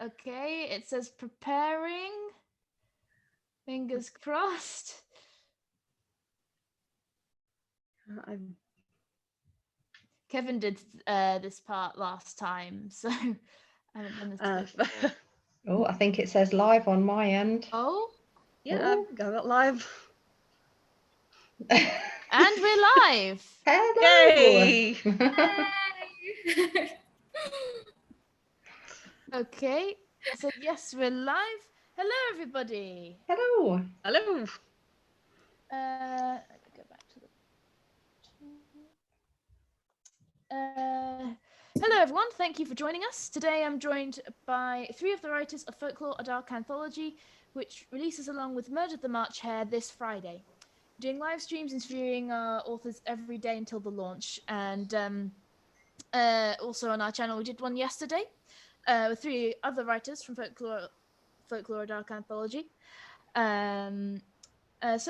Okay, it says preparing. Fingers crossed. Kevin did this part last time, so I haven't done this before. Oh, I think it says live on my end. Oh, yeah, I've got it live. and we're live. Hello. Yay! Okay, so yes, we're live. Hello, everybody. Hello. Hello. Let me go back to the. Hello, everyone. Thank you for joining us. Today, I'm joined by 3 of the writers of Folklore: A Dark Anthology, which releases along with Murder the March Hare this Friday. We're doing live streams interviewing our authors every day until the launch, and also on our channel we did one yesterday with 3 other writers from Folklore: A Dark Anthology. So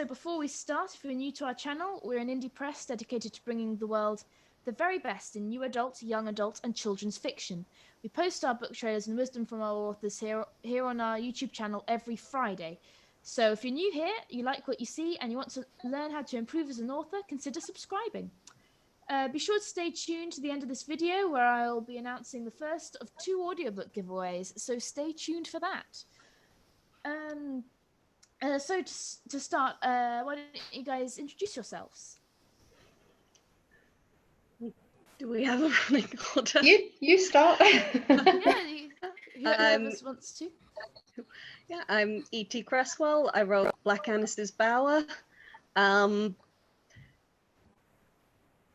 before we start, if you're new to our channel, we're an indie press dedicated to bringing the world the very best in new adult, young adult, and children's fiction. We post our book trailers and wisdom from our authors here on our YouTube channel every Friday. So if you're new here, you like what you see, and you want to learn how to improve as an author, consider subscribing. Be sure to stay tuned to the end of this video, where I'll be announcing the first of 2 audiobook giveaways, so stay tuned for that. So to start, why don't you guys introduce yourselves? Do we have a running order? You start. Whoever wants to. Yeah, I'm E.T Cresswell. I wrote Black Anis's Bower. So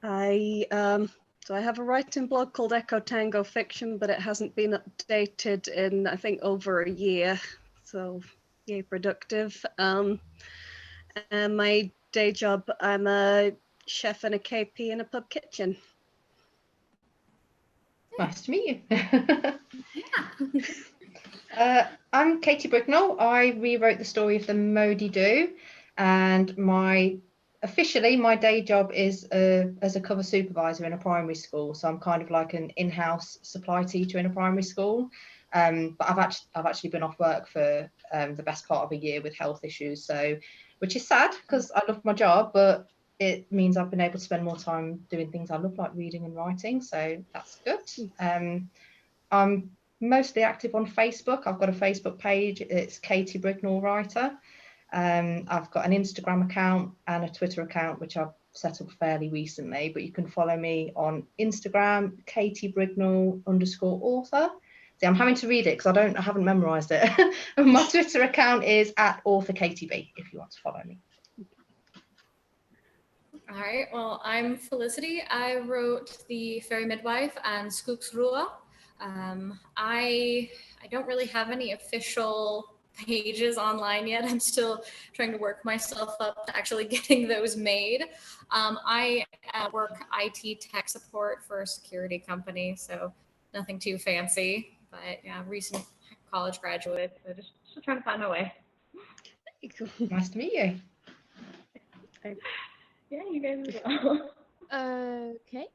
I have a writing blog called Echo Tango Fiction, but it hasn't been updated in, I think, over a year. So yay, productive. And my day job, I'm a chef and a KP in a pub kitchen. Nice to meet you. I'm Katie Brignull. I rewrote the story of the Moddhey Dhoo, and officially my day job is as a cover supervisor in a primary school. So I'm kind of like an in-house supply teacher in a primary school. But I've actually been off work for the best part of a year with health issues, so which is sad because I love my job, but it means I've been able to spend more time doing things I love, like reading and writing, so that's good. I'm mostly active on Facebook. I've got a Facebook page. It's Katie Brignull Writer. I've got an Instagram account and a Twitter account, which I've set up fairly recently, but you can follow me on Instagram, Katie Brignull_author. See, I'm having to read it because I haven't memorized it. My Twitter account is @authorKatieB if you want to follow me. All right, well, I'm Felicity. I wrote the Faerie Midwife and Skogsra. I don't really have any official pages online yet. I'm still trying to work myself up to actually getting those made. I work IT tech support for a security company, so nothing too fancy, but yeah, recent college graduate, so just trying to find my way. Nice to meet you. Yeah, you guys as well. Okay.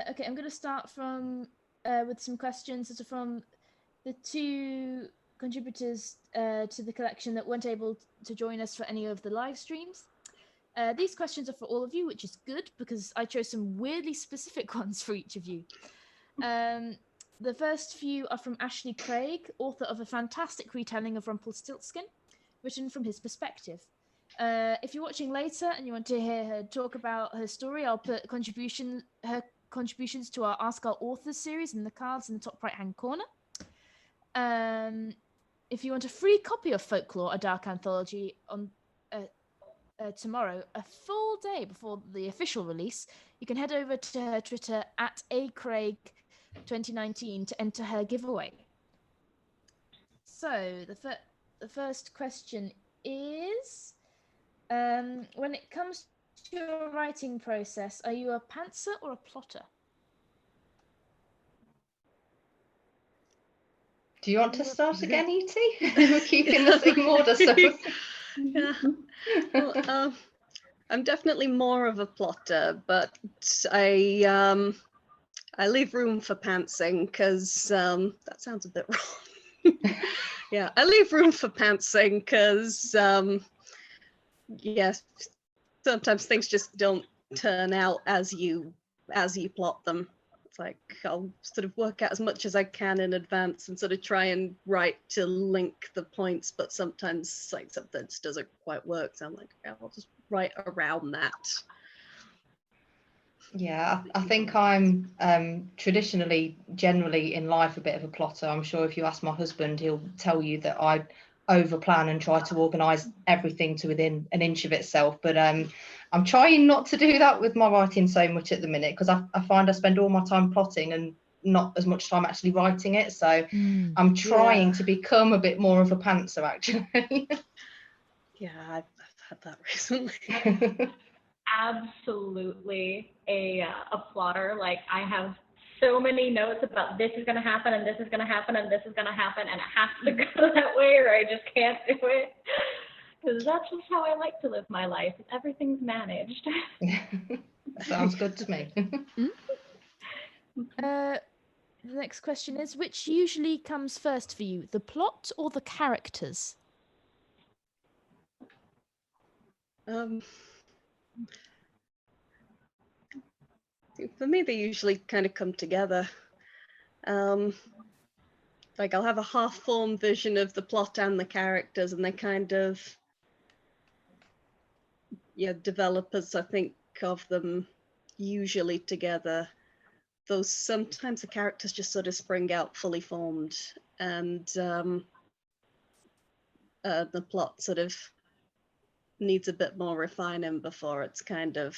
Okay, I'm going to start from with some questions that are from the 2 contributors to the collection that weren't able to join us for any of the live streams. These questions are for all of you, which is good because I chose some weirdly specific ones for each of you. The first few are from Ashley Craig, author of a fantastic retelling of Rumpelstiltskin, written from his perspective. If you're watching later and you want to hear her talk about her story, I'll put her contributions to our Ask Our Authors series in the cards in the top right-hand corner. If you want a free copy of Folklore: A Dark Anthology on tomorrow, a full day before the official release, you can head over to her Twitter @acraig2019 to enter her giveaway. So the first question is, when it comes to your writing process, are you a pantser or a plotter? Do you want to start again, E.T? We're keeping the same order, so. Yeah. Well, I'm definitely more of a plotter, but I I leave room for pantsing because that sounds a bit wrong. Yeah, I leave room for pantsing because yes, sometimes things just don't turn out as you plot them. It's like I'll sort of work out as much as I can in advance and sort of try and write to link the points, but sometimes like something just doesn't quite work. So I'm like, okay, I'll just write around that. Yeah, I think I'm traditionally, generally in life, a bit of a plotter. I'm sure if you ask my husband, he'll tell you that I overplan and try to organise everything to within an inch of itself. But I'm trying not to do that with my writing so much at the minute, because I find I spend all my time plotting and not as much time actually writing it. So I'm trying to become a bit more of a pantser, actually. Yeah, I've had that recently. Absolutely a plotter. Like, I have so many notes about this is going to happen and this is going to happen and this is going to happen, and it has to go that way or I just can't do it, because that's just how I like to live my life. Everything's managed. Sounds good to me. The next question is, which usually comes first for you, the plot or the characters? For me, they usually kind of come together. Like I'll have a half-formed vision of the plot and the characters, and they kind of develop as I think of them usually together. Though sometimes the characters just sort of spring out fully formed, and the plot sort of needs a bit more refining before it's kind of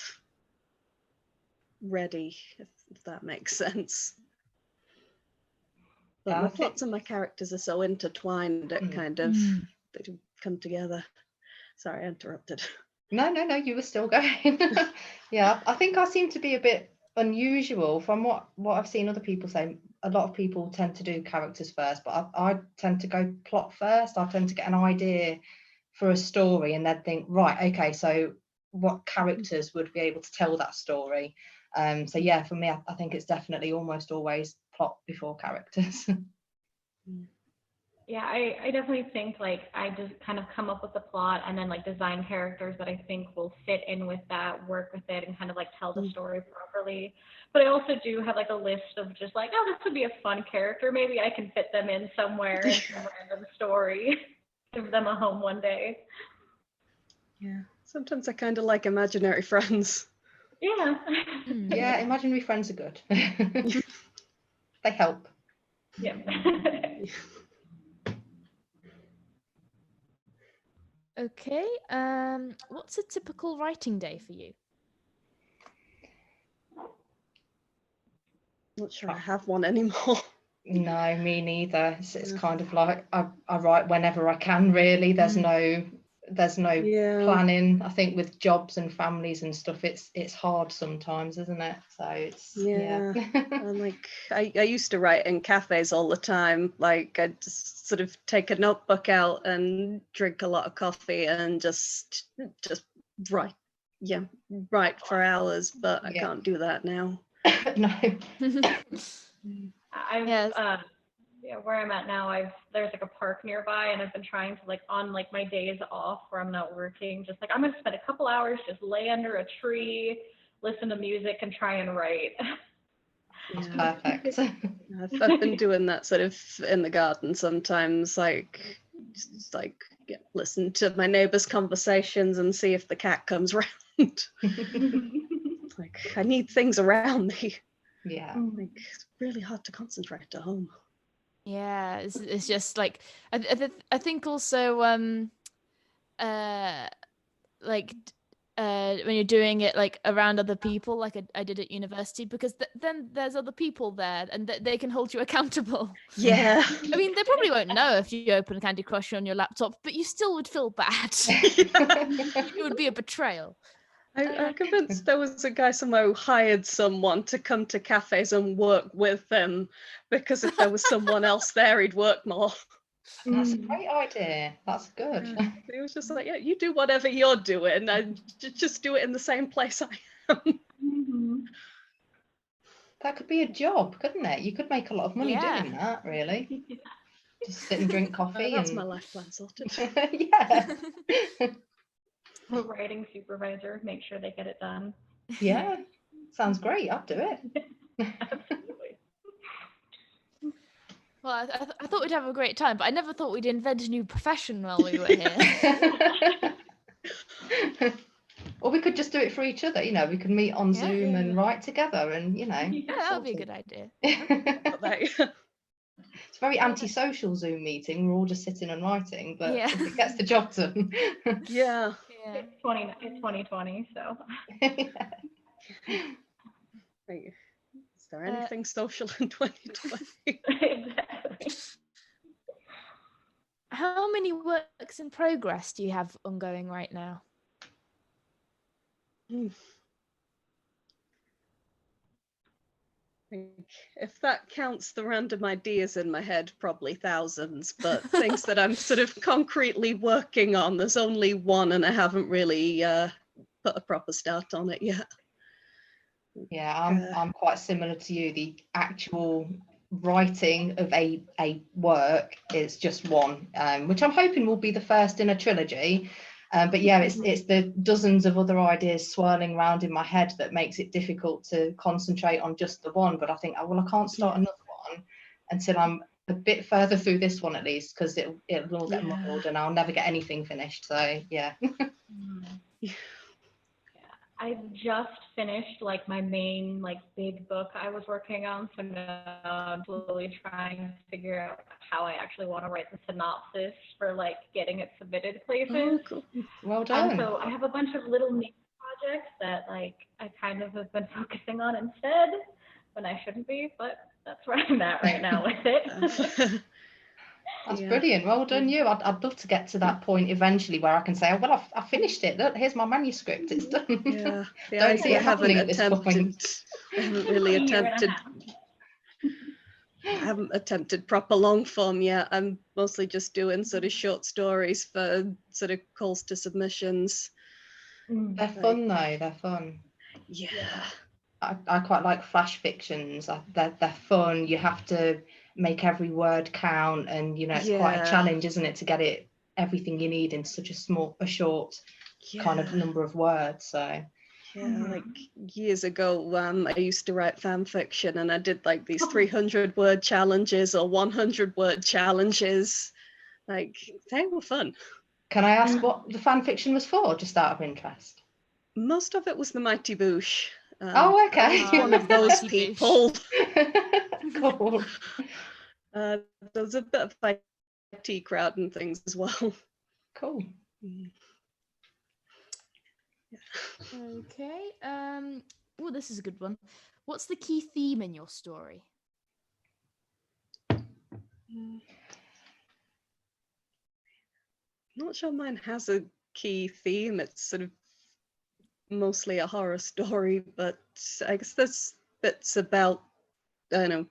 ready, if that makes sense. But my plots and my characters are so intertwined, it kind of they do come together. Sorry, I interrupted. No, you were still going. Yeah, I think I seem to be a bit unusual from what I've seen other people say. A lot of people tend to do characters first, but I tend to go plot first. I tend to get an idea for a story and then think, right, okay, so what characters would be able to tell that story? So yeah, for me, I think it's definitely almost always plot before characters. Yeah, I definitely think like I just kind of come up with the plot and then like design characters that I think will fit in with that, work with it, and kind of like tell the story properly. But I also do have like a list of just like, oh, this would be a fun character. Maybe I can fit them in somewhere in some random story. Give them a home one day. Yeah, sometimes I kind of like imaginary friends. Yeah. Yeah, imaginary friends are good. They help. Yeah. Okay, what's a typical writing day for you? Not sure I have one anymore. No, me neither. It's kind of like I write whenever I can, really. There's no planning. I think with jobs and families and stuff, it's hard sometimes, isn't it? So it's And like I used to write in cafes all the time. Like I'd just sort of take a notebook out and drink a lot of coffee and just write. Yeah, write for hours, but I can't do that now. No. Where I'm at now, there's like a park nearby, and I've been trying to like on like my days off where I'm not working, just like I'm gonna spend a couple hours just lay under a tree, listen to music, and try and write. That's perfect. I've been doing that sort of in the garden sometimes, like just like listen to my neighbors' conversations and see if the cat comes round. Like I need things around me. Yeah. Like it's really hard to concentrate at home. Yeah, it's just like I think also when you're doing it like around other people, like I did at university, because then there's other people there and they can hold you accountable. Yeah. I mean, they probably won't know if you open Candy Crush on your laptop, but you still would feel bad. It would be a betrayal. I'm convinced there was a guy somewhere who hired someone to come to cafes and work with them, because if there was someone else there, he'd work more. That's a great idea. That's good. Yeah. He was just like, yeah, you do whatever you're doing, and just do it in the same place I am. That could be a job, couldn't it? You could make a lot of money Yeah. doing that, really. Just sit and drink coffee. That's and my life plan sorted. Yeah. A writing supervisor, make sure they get it done. Yeah. Sounds great. I'll do it. Absolutely. Well, I thought we'd have a great time, but I never thought we'd invent a new profession while we were here. Or we could just do it for each other. We could meet on Yeah. Zoom and write together, and Yeah, that would be a good idea. It's very antisocial Zoom meeting. We're all just sitting and writing, but Yeah. if it gets the job done. Yeah. Yeah. It's 2020, so. Right. Is there anything social in 2020? Exactly. How many works in progress do you have ongoing right now? If that counts the random ideas in my head, probably thousands, but things that I'm sort of concretely working on, there's only one, and I haven't really put a proper start on it yet. Yeah, I'm quite similar to you. The actual writing of a work is just one, which I'm hoping will be the first in a trilogy. But yeah, it's the dozens of other ideas swirling around in my head that makes it difficult to concentrate on just the one. But I think, well, I can't start another one until I'm a bit further through this one, at least, because it will get muddled and I'll never get anything finished. So yeah. I just finished like my main big book I was working on, so now I'm slowly trying to figure out how I actually want to write the synopsis for getting it submitted places. Oh, cool. Well done. And so I have a bunch of little niche projects that I kind of have been focusing on instead when I shouldn't be, but that's where I'm at right now with it. That's brilliant. Well done, you. I'd love to get to that point eventually where I can say, oh, well, I finished it. Look, here's my manuscript. It's done. Yeah. Don't see it happening at this point. I haven't really attempted. I haven't attempted proper long form yet. I'm mostly just doing sort of short stories for sort of calls to submissions. They're fun though. They're fun. Yeah. I quite like flash fictions. They're fun. You have to make every word count, and it's quite a challenge, isn't it, to get everything you need in such a short kind of number of words. So like years ago, I used to write fan fiction, and I did these 300-word challenges or 100-word challenges. They were fun. Can I ask what the fan fiction was for, just out of interest? Most of it was the Mighty Boosh. Oh, okay. One of those people. Cool. There's a bit of IT crowd and things as well. Cool. Okay. Oh, this is a good one. What's the key theme in your story? Not sure mine has a key theme. It's sort of mostly a horror story, but I guess there's bits about, I don't know,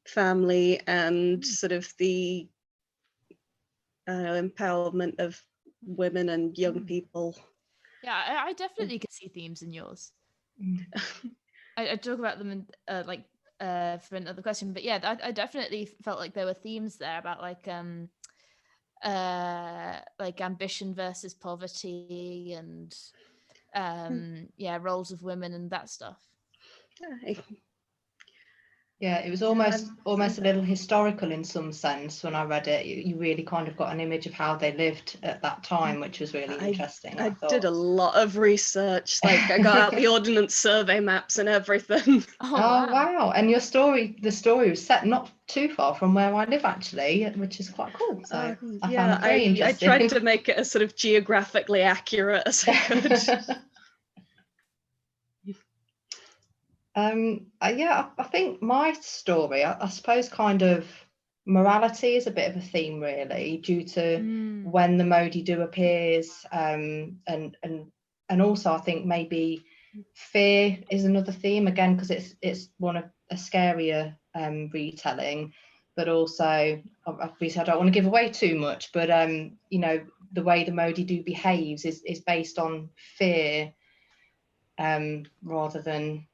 family and sort of the empowerment of women and young people. Yeah, I definitely could see themes in yours. I talk about them in, for another question, but yeah, I definitely felt like there were themes there about ambition versus poverty and roles of women and that stuff. Yeah, it was almost a little historical in some sense when I read it. You really kind of got an image of how they lived at that time, which was really interesting. I did a lot of research. I got out the ordnance survey maps and everything. Oh wow. And the story was set not too far from where I live, actually, which is quite cool. So I found that very interesting. I tried to make it as sort of geographically accurate as I could. I think my story, I suppose, kind of morality is a bit of a theme, really, due to when the Moddhey Dhoo appears, and also I think maybe fear is another theme, again, because it's one of a scarier retelling, but also obviously I don't want to give away too much, but the way the Moddhey Dhoo behaves is based on fear, rather than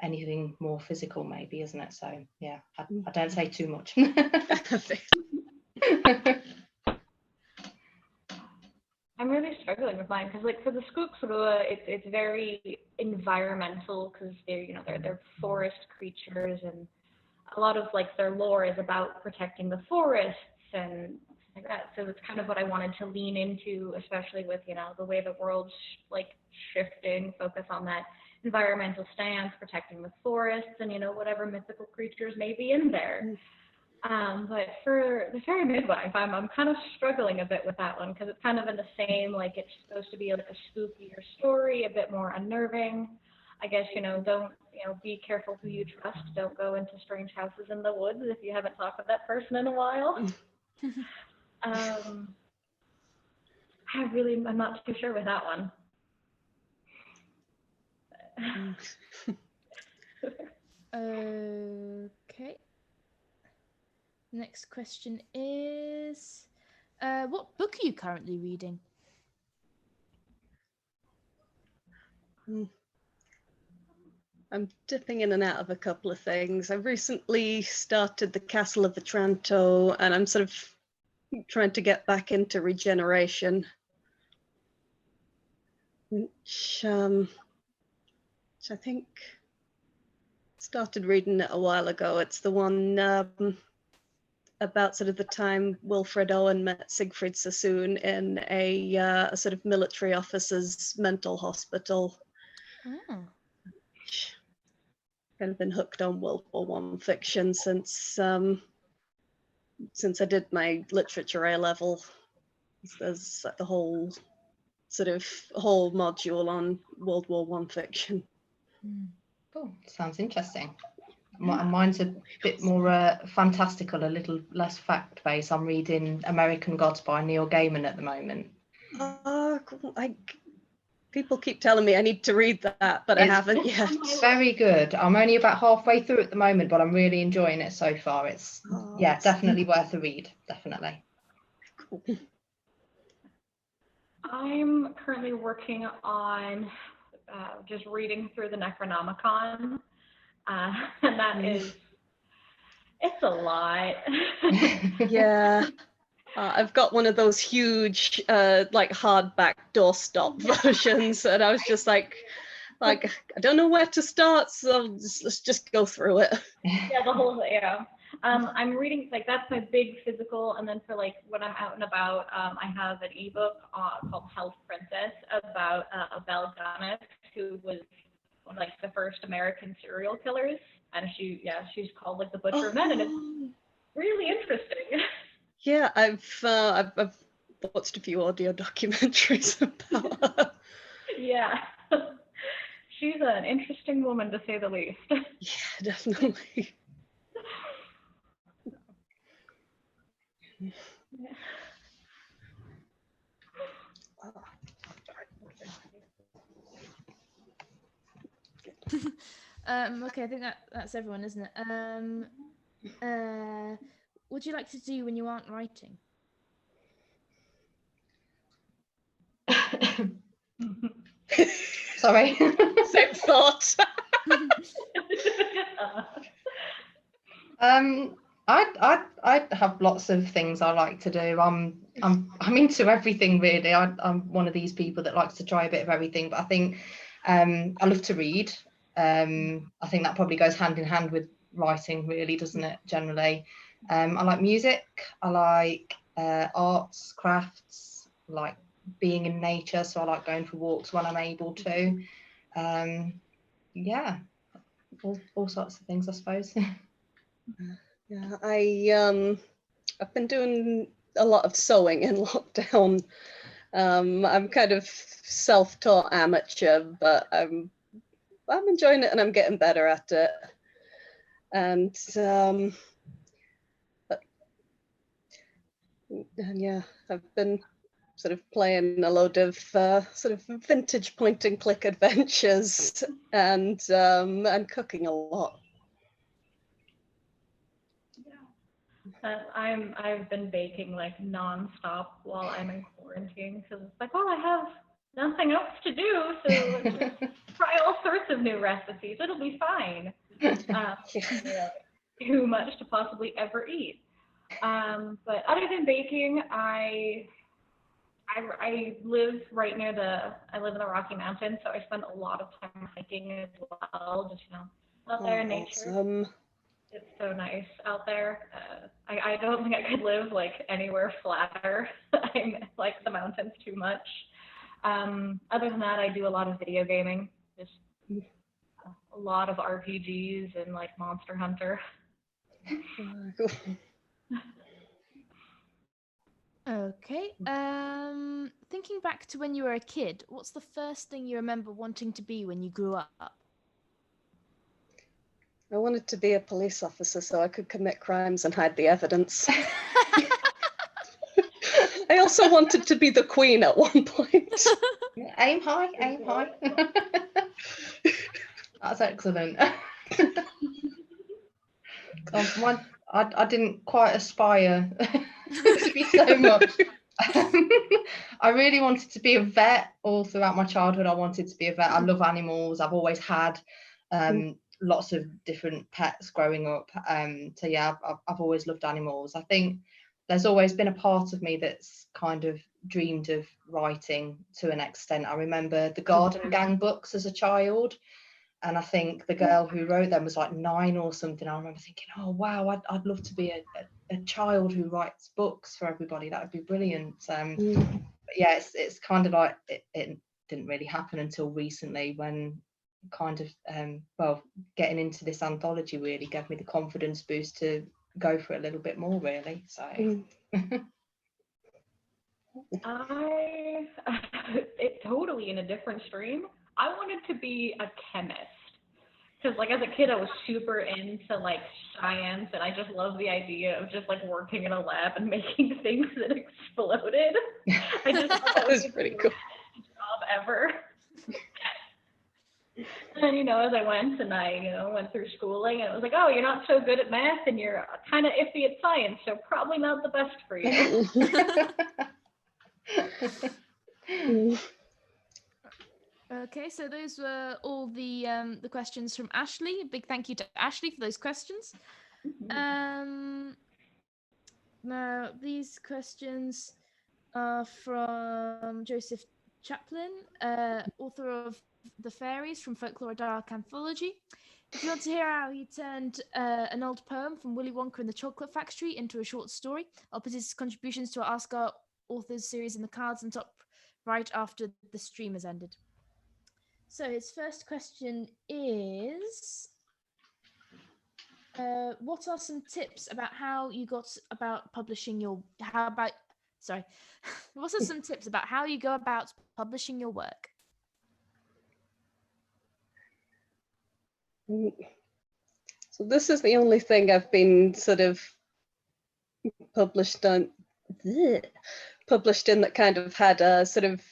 anything more physical, maybe, isn't it? So yeah, I don't say too much. I'm really struggling with mine because, like, for the Skogsra, it's very environmental because they're forest creatures, and a lot of like their lore is about protecting the forests and like that. So it's kind of what I wanted to lean into, especially with the way the world's like shifting, focus on that environmental stance, protecting the forests, and whatever mythical creatures may be in there. But for the Faerie Midwife, I'm kind of struggling a bit with that one because it's kind of in the same, like, it's supposed to be like a spookier story, a bit more unnerving. I guess, don't, be careful who you trust. Don't go into strange houses in the woods if you haven't talked with that person in a while. I'm not too sure with that one. Okay. Next question is, what book are you currently reading? I'm dipping in and out of a couple of things. I've recently started The Castle of Otranto, and I'm sort of trying to get back into Regeneration, which I think started reading it a while ago. It's the one about sort of the time Wilfred Owen met Siegfried Sassoon in a sort of military officer's mental hospital. Oh. Kind of been hooked on World War I fiction since I did my literature A level. There's the whole module on World War I fiction. Cool. Sounds interesting. Mine's a bit more fantastical, a little less fact-based. I'm reading American Gods by Neil Gaiman at the moment. People keep telling me I need to read that, but I haven't yet. It's very good. I'm only about halfway through at the moment, but I'm really enjoying it so far. It's definitely worth a read. Definitely. Cool. I'm currently working on just reading through the Necronomicon, and that it's a lot. Yeah. I've got one of those huge, like hardback doorstop versions, and I was just like, I don't know where to start, so let's just go through it. Yeah, the whole thing. Yeah. I'm reading, like, that's my big physical, and then for like when I'm out and about, I have an ebook called Health Princess about Belle Gannis, who was one of like the first American serial killers, and she's called like the Butcher of Men, and it's really interesting. Yeah, I've watched a few audio documentaries about her. Yeah. She's an interesting woman, to say the least. Yeah, definitely. Okay, I think that's everyone, isn't it? What do you like to do when you aren't writing? Sorry. Same thought. I have lots of things I like to do. I'm into everything, really. I'm one of these people that likes to try a bit of everything, but I think I love to read. I think that probably goes hand in hand with writing, really, doesn't it, generally? I like music. I like arts, crafts, I like being in nature, so I like going for walks when I'm able to. Yeah, all sorts of things, I suppose. Yeah, I've been doing a lot of sewing in lockdown. I'm kind of self-taught amateur, but I'm enjoying it and I'm getting better at it. And yeah, I've been sort of playing a load of sort of vintage point and click adventures and cooking a lot. I've been baking like nonstop while I'm in quarantine because it's like, well, I have nothing else to do, so just try all sorts of new recipes. It'll be fine. Too much to possibly ever eat. But other than baking, I live right near I live in the Rocky Mountains, so I spend a lot of time hiking as well, just, out there in nature. Awesome. It's so nice out there. I don't think I could live like anywhere flatter. I like the mountains too much. Other than that, I do a lot of video gaming, just a lot of RPGs and like Monster Hunter. Okay. Thinking back to when you were a kid, what's the first thing you remember wanting to be when you grew up? I wanted to be a police officer so I could commit crimes and hide the evidence. I also wanted to be the queen at one point. Aim high, aim high. That's excellent. I didn't quite aspire to be so much. I really wanted to be a vet all throughout my childhood. I wanted to be a vet. I love animals. I've always had lots of different pets growing up. So yeah, I've always loved animals. I think there's always been a part of me that's kind of dreamed of writing to an extent. I remember the Garden Gang books as a child, and I think the girl who wrote them was like 9 or something. I remember thinking, oh wow, I'd love to be a child who writes books for everybody. That would be brilliant. But yeah, it's kind of like it didn't really happen until recently, when kind of getting into this anthology really gave me the confidence boost to go for a little bit more, really. So It's totally in a different stream. I wanted to be a chemist, because like as a kid I was super into like science, and I just love the idea of just like working in a lab and making things that exploded. I just thought that was pretty cool job ever. And as I went and I went through schooling, and it was like, oh, you're not so good at math and you're kind of iffy at science, so probably not the best for you. Okay, so those were all the questions from Ashley. A big thank you to Ashley for those questions. Now these questions are from Joseph Chaplain, author of The Faeries from Folklore, Dark Anthology. If you want to hear how he turned an old poem from Willy Wonka and the Chocolate Factory into a short story, I'll put his contributions to our Ask Our Authors series in the cards and top right after the stream has ended. So his first question is, what are some tips about how you got about publishing your, what are some tips about how you go about publishing your work? So this is the only thing I've been sort of published in that kind of had a sort of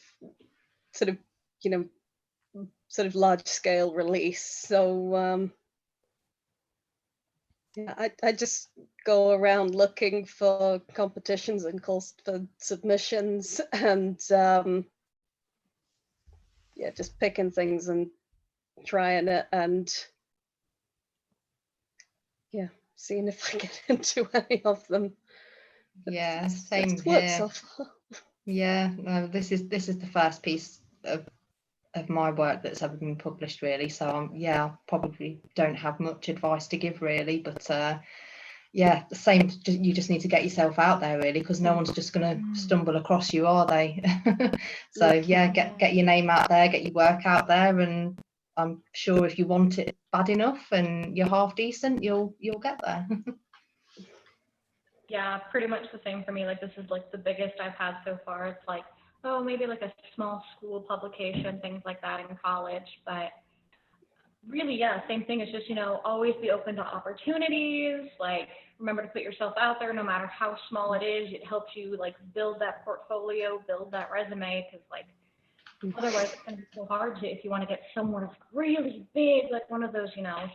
large scale release. So yeah, I just go around looking for competitions and calls for submissions, and yeah, just picking things and trying it, and yeah, seeing if I get into any of them. Yeah, same It's worked here. so far. Yeah, no, this is the first piece of my work that's ever been published, really. So yeah, I probably don't have much advice to give, really, but yeah, the same. You just need to get yourself out there, really, because no one's just going to stumble across you, are they? So yeah, get your name out there, get your work out there, and I'm sure if you want it bad enough and you're half decent, you'll get there. Yeah, pretty much the same for me. Like this is like the biggest I've had so far. It's like, oh, maybe like a small school publication, things like that in college. But really, yeah, same thing. It's just, always be open to opportunities. Like, remember to put yourself out there, no matter how small it is. It helps you like build that portfolio, build that resume, because like otherwise it's going to be so hard to, if you want to get somewhere really big, like one of those,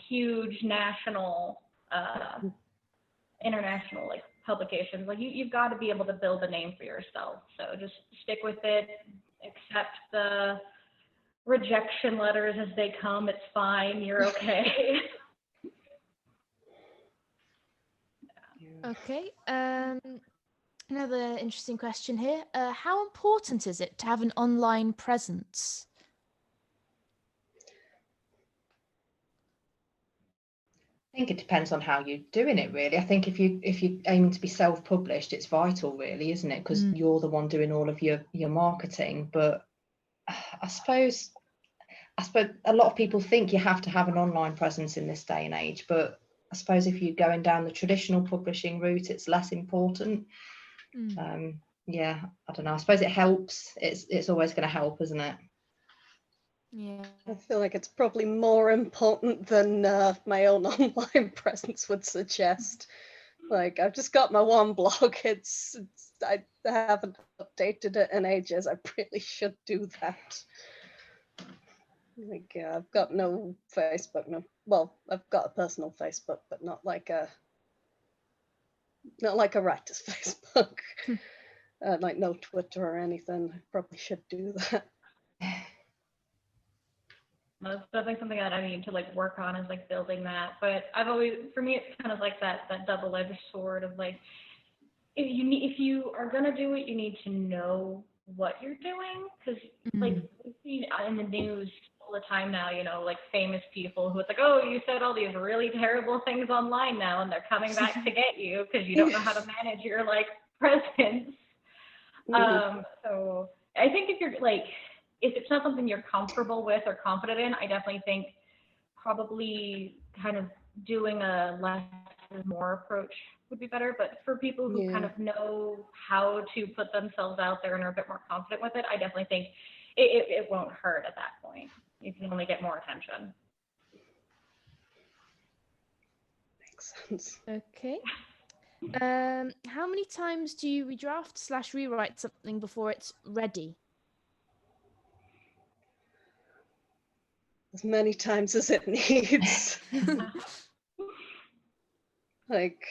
huge national, international like publications. Like you've got to be able to build a name for yourself. So just stick with it. accept the rejection letters as they come. It's fine. You're okay. Okay. Another interesting question here. How important is it to have an online presence? I think it depends on how you're doing it, really. I think if you're aiming to be self-published, it's vital, really, isn't it? Because you're the one doing all of your marketing. But I suppose a lot of people think you have to have an online presence in this day and age. But I suppose if you're going down the traditional publishing route, it's less important. Yeah, I don't know. I suppose it helps. It's always going to help, isn't it? Yeah. I feel like it's probably more important than my own online presence would suggest. Like, I've just got my one blog. I haven't updated it in ages. I really should do that. Like, I've got no Facebook. Well, I've got a personal Facebook, but not like a writer's Facebook. Like no Twitter or anything. I probably should do that. That's definitely something that I need to like work on, is like building that. But for me, it's kind of like that double-edged sword of like, if you are gonna do it, you need to know what you're doing, because like we see in the news all the time now, you know, like famous people who it's like, oh, you said all these really terrible things online now, and they're coming back to get you because you don't know how to manage your like presence. So I think if you're like, if it's not something you're comfortable with or confident in, I definitely think probably kind of doing a less is more approach would be better. But for people who kind of know how to put themselves out there and are a bit more confident with it, I definitely think it won't hurt at that point. You can only get more attention. Makes sense. Okay. How many times do you redraft / rewrite something before it's ready? As many times as it needs. Like,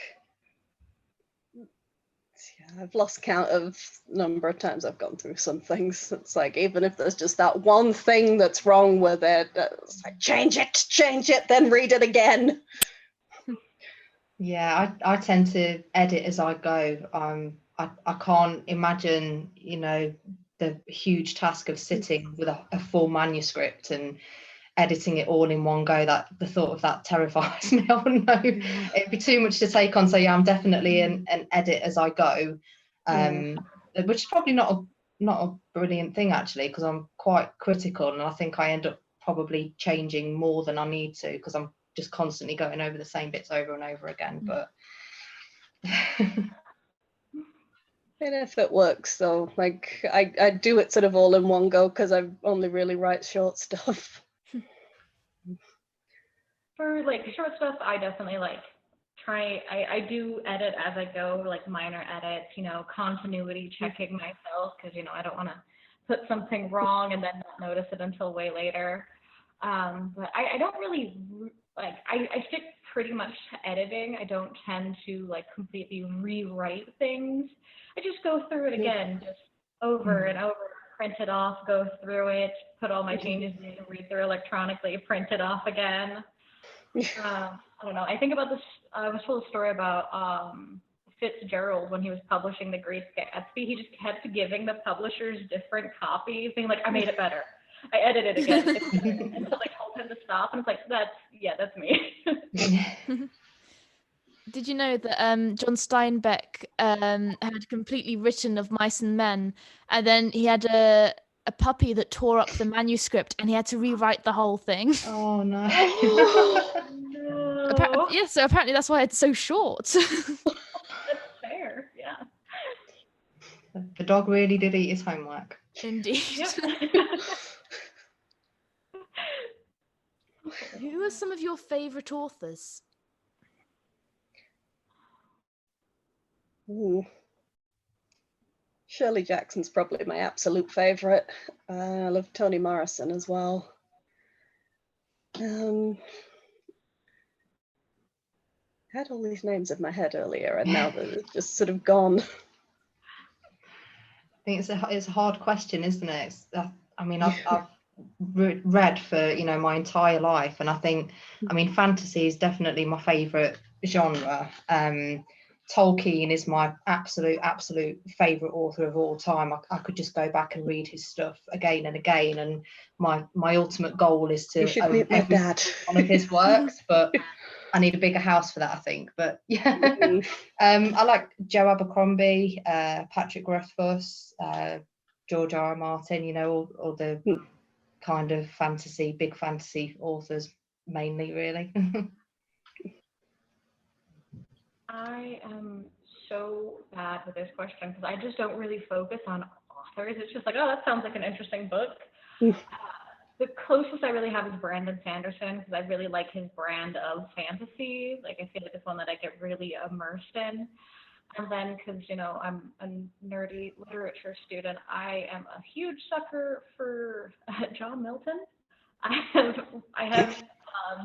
yeah, I've lost count of number of times I've gone through some things. It's like, even if there's just that one thing that's wrong with it, it's like, change it, then read it again. Yeah, I tend to edit as I go. I can't imagine, you know, the huge task of sitting with a full manuscript and editing it all in one go. That the thought of that terrifies me. I wouldn't know. It'd be too much to take on. So yeah, I'm definitely an edit as I go, which is probably not a brilliant thing actually, because I'm quite critical, and I think I end up probably changing more than I need to, because I'm just constantly going over the same bits over and over again. But And if it works, though, like I do it sort of all in one go because I only really write short stuff. For like short stuff, I definitely like I do edit as I go, like minor edits, you know, continuity checking myself, because, you know, I don't want to put something wrong and then not notice it until way later. But I don't really like, I stick pretty much to editing. I don't tend to like completely rewrite things. I just go through it again, just over and over, print it off, go through it, put all my changes in, read through electronically, print it off again. I don't know. I think about this. I was told a story about Fitzgerald when he was publishing The Great Gatsby. He just kept giving the publishers different copies, being like, "I made it better. I edited it again," until they told him to stop. And it's like, that's me. Did you know that John Steinbeck had completely written of Mice and Men, and then he had a puppy that tore up the manuscript, and he had to rewrite the whole thing? Oh no. No. Yeah, so apparently that's why it's so short. That's fair. Yeah. The dog really did eat his homework. Indeed. Yep. Who are some of your favourite authors? Ooh. Shirley Jackson's probably my absolute favourite. I love Toni Morrison as well. I had all these names in my head earlier, and now they're just sort of gone. think it's a hard question, isn't it? I mean, I've read for, you know, my entire life, and I think, I mean, fantasy is definitely my favourite genre. Tolkien is my absolute favourite author of all time. I could just go back and read his stuff again and again, and my ultimate goal is to own every one of his works, but I need a bigger house for that, I think. But yeah, I like Joe Abercrombie, Patrick Rothfuss, George R. R. Martin, you know, all the kind of fantasy, big fantasy authors mainly, really. I am so bad with this question because I just don't really focus on authors. It's just like, oh, that sounds like an interesting book. The closest I really have is Brandon Sanderson, because I really like his brand of fantasy. Like, I feel like it's one that I get really immersed in. And then, because, you know, I'm a nerdy literature student, I am a huge sucker for John Milton. I have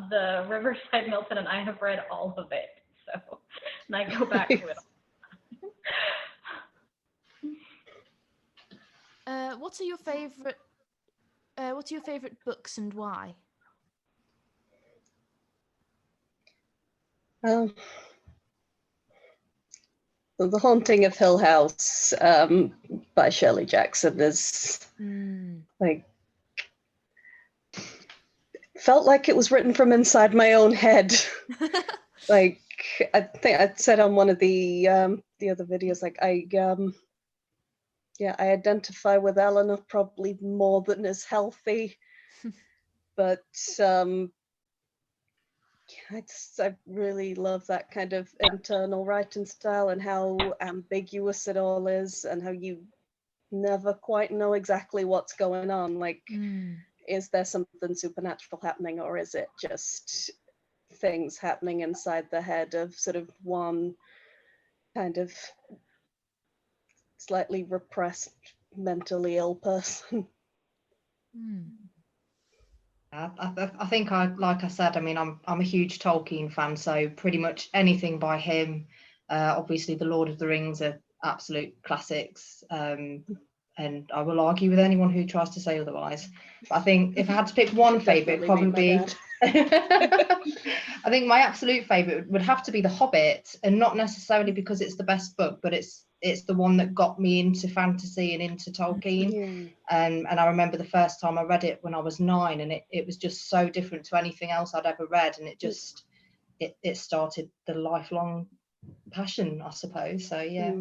the Riverside Milton, and I have read all of it. So, and I go back to it. What are your favorite books and why? The Haunting of Hill House by Shirley Jackson is like, felt like it was written from inside my own head. Like, I think I said on one of the other videos, like I identify with Eleanor probably more than is healthy, but I really love that kind of internal writing style and how ambiguous it all is, and how you never quite know exactly what's going on. Like, is there something supernatural happening, or is it just things happening inside the head of sort of one kind of slightly repressed, mentally ill person? I think like I said, I mean, I'm a huge Tolkien fan, so pretty much anything by him. Obviously, the Lord of the Rings are absolute classics, and I will argue with anyone who tries to say otherwise. But I think if I had to pick one favourite, probably I think my absolute favourite would have to be The Hobbit, and not necessarily because it's the best book, but it's the one that got me into fantasy and into Tolkien. And I remember the first time I read it when I was 9, and it was just so different to anything else I'd ever read, and it started the lifelong passion, I suppose. So yeah.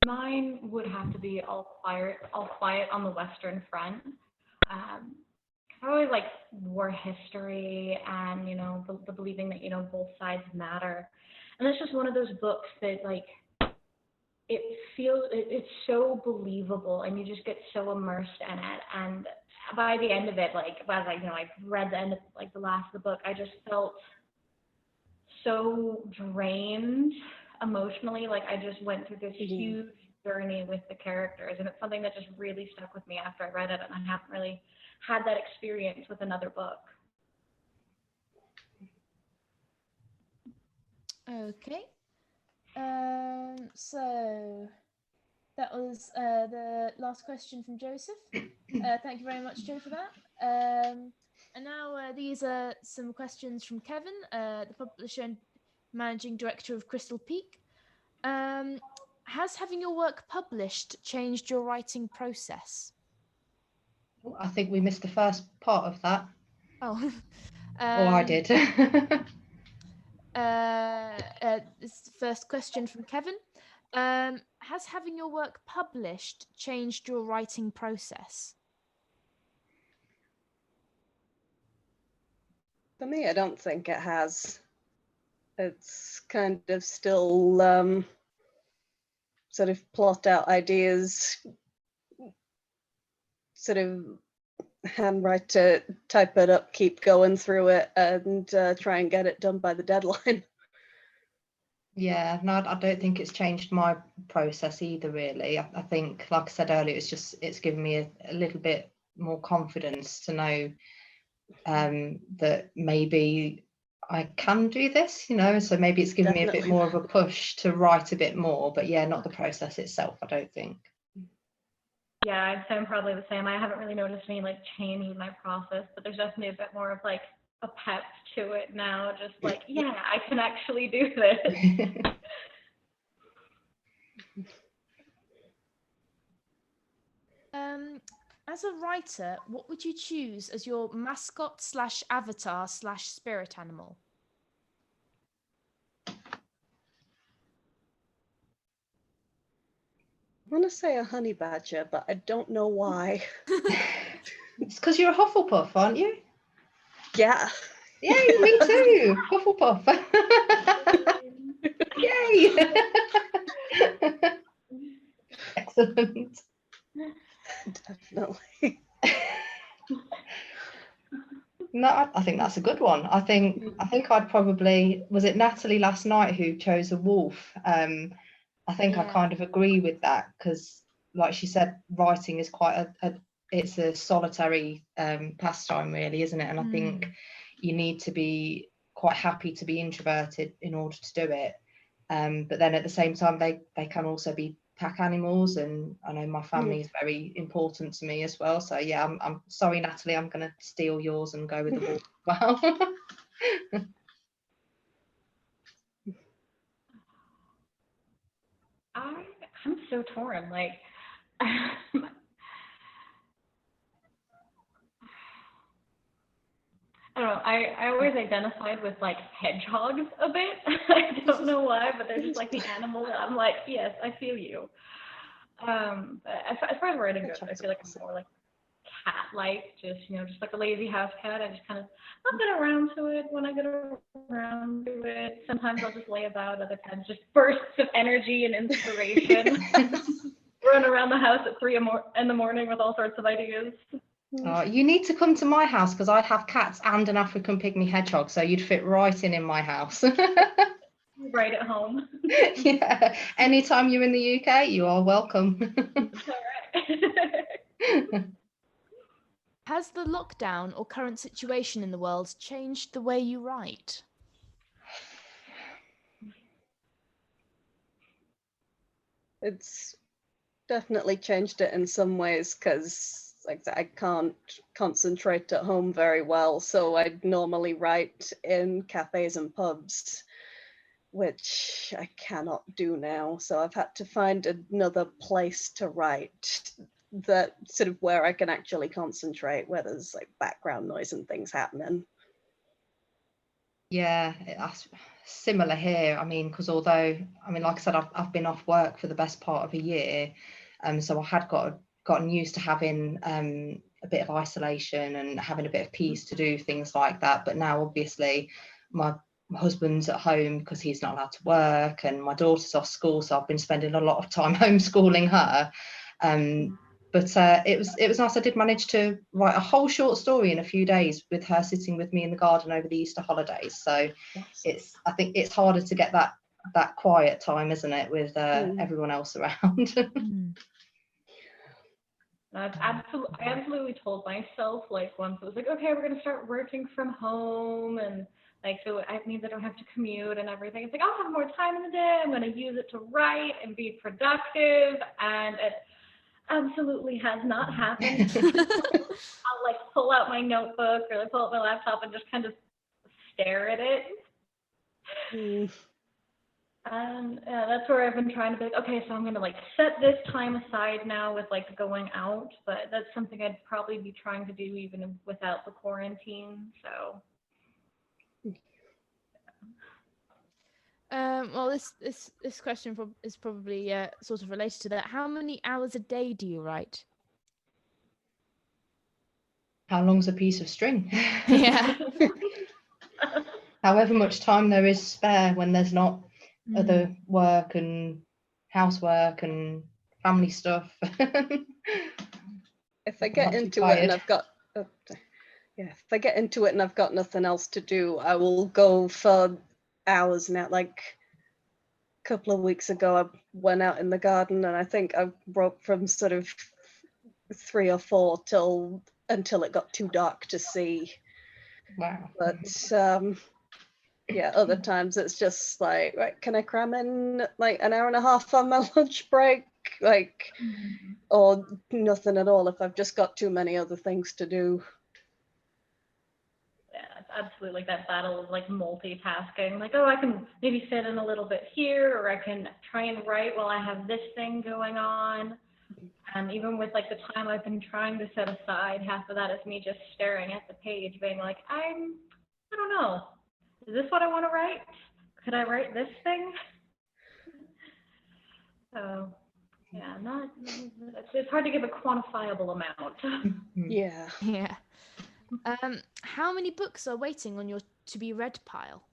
Mine would have to be All Quiet on the Western Front. I always like war history, and, you know, the believing that, you know, both sides matter. And it's just one of those books that, like, it's so believable, and you just get so immersed in it. And by the end of it, like, as I read the end of, like, the last of the book, I just felt so drained emotionally. Like, I just went through this huge journey with the characters, and it's something that just really stuck with me after I read it, and I haven't really had that experience with another book. Okay. So that was the last question from Joseph. Thank you very much, Joe, for that. And now these are some questions from Kevin, the publisher and managing director of Crystal Peake. Has having your work published changed your writing process? I think we missed the first part of that. Oh. Or I did. This is the first question from Kevin. Has having your work published changed your writing process? For me, I don't think it has. It's kind of still sort of plot out ideas, sort of handwrite it, type it up, keep going through it, and try and get it done by the deadline. Yeah, no, I don't think it's changed my process either, really. I think, like I said earlier, it's given me a little bit more confidence to know that maybe I can do this, you know, so maybe it's given me a bit more of a push to write a bit more, but yeah, not the process itself, I don't think. Yeah, I'd say I'm probably the same. I haven't really noticed any like change in my process, but there's definitely a bit more of like a pep to it now. Just like, yeah, I can actually do this. As a writer, what would you choose as your mascot / avatar / spirit animal? I want to say a honey badger, but I don't know why. It's because you're a Hufflepuff, aren't you? Yeah. Yay, me too. Hufflepuff. Yay. Excellent. Definitely. No, I think that's a good one. I think I'd probably, was it Natalie last night who chose a wolf? I think I kind of agree with that, because like she said, writing is quite it's a solitary pastime really, isn't it? And I think you need to be quite happy to be introverted in order to do it. But then at the same time, they can also be pack animals, and I know my family is very important to me as well. So yeah, I'm sorry, Natalie, I'm going to steal yours and go with the wolf as well. I'm so torn. Like, I don't know. I always identified with like hedgehogs a bit. I don't know why, but they're just like the animal that I'm like, yes, I feel you. But as far as writing goes, I feel like I'm more like cat-like, just just like a lazy house cat. I just kind of I'll get around to it when I get around to it. Sometimes I'll just lay about. Other times, just bursts of energy and inspiration. Run around the house at 3 in the morning with all sorts of ideas. Oh, you need to come to my house, because I have cats and an African pygmy hedgehog, so you'd fit right in my house. Right at home. Yeah, anytime you're in the UK, you are welcome. All right. Has the lockdown or current situation in the world changed the way you write? It's definitely changed it in some ways, because like I can't concentrate at home very well, so I'd normally write in cafes and pubs, which I cannot do now. So I've had to find another place to write that sort of where I can actually concentrate, where there's like background noise and things happening. Yeah, that's similar here. I mean, because although, I mean, like I said, I've been off work for the best part of a year, so I had gotten used to having a bit of isolation and having a bit of peace to do things like that. But now, obviously, my husband's at home because he's not allowed to work, and my daughter's off school, so I've been spending a lot of time homeschooling her. But it was nice. I did manage to write a whole short story in a few days with her sitting with me in the garden over the Easter holidays. So I think it's harder to get that quiet time, isn't it, with everyone else around. I absolutely told myself, like, once it was like, okay, we're gonna start working from home, and like, so it means I don't have to commute and everything. It's like, I'll have more time in the day. I'm gonna use it to write and be productive, and it absolutely has not happened. I'll like pull out my notebook or like pull out my laptop and just kind of stare at it. And that's where I've been trying to be like, okay, so I'm gonna like set this time aside now with like going out, but that's something I'd probably be trying to do even without the quarantine. So well, this question is probably sort of related to that. How many hours a day do you write? How long's a piece of string? Yeah. However much time there is spare when there's not other work and housework and family stuff. If I get into it and I've got if I get into it and I've got nothing else to do, I will go for hours now. Like a couple of weeks ago, I went out in the garden and I think I wrote from sort of 3 or 4 until it got too dark to see. Wow. But Yeah, other times it's just like, right, can I cram in like an hour and a half on my lunch break? Like, or nothing at all if I've just got too many other things to do. Yeah, it's absolutely like that battle of like multitasking. Like, oh, I can maybe fit in a little bit here, or I can try and write while I have this thing going on. And even with like the time I've been trying to set aside, half of that is me just staring at the page, being like, I don't know. Is this what I want to write? Could I write this thing? So, yeah, it's hard to give a quantifiable amount. Yeah. Yeah. How many books are waiting on your to be read pile?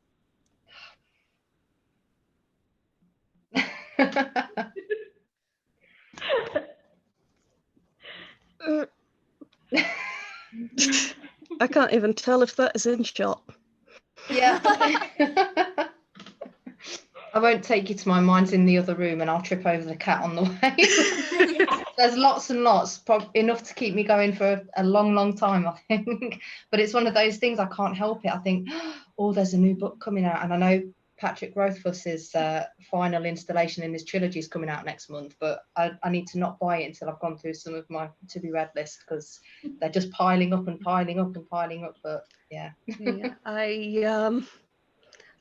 I can't even tell if that is in shot. Yeah. I won't take you to my mind's in the other room and I'll trip over the cat on the way. There's lots and lots, enough to keep me going for a long, long time, I think. But it's one of those things, I can't help it. I think, oh, there's a new book coming out. And I know Patrick Rothfuss's final installation in his trilogy is coming out next month, but I need to not buy it until I've gone through some of my to-be-read list, because they're just piling up and piling up and piling up. But yeah. Yeah,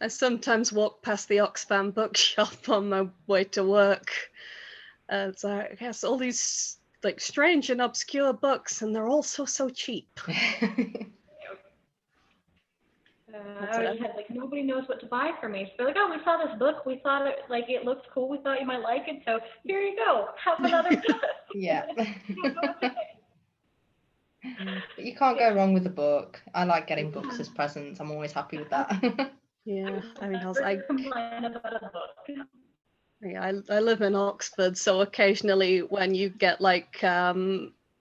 I sometimes walk past the Oxfam bookshop on my way to work. So I guess all these like strange and obscure books, and they're all so cheap. I always had like, nobody knows what to buy for me. So they're like, oh, we saw this book. We thought it looked cool. We thought you might like it. So here you go. Have another book. Yeah. But you can't go wrong with a book. I like getting books as presents. I'm always happy with that. Yeah, I mean, I complain about a book. Yeah, I live in Oxford, so occasionally when you get like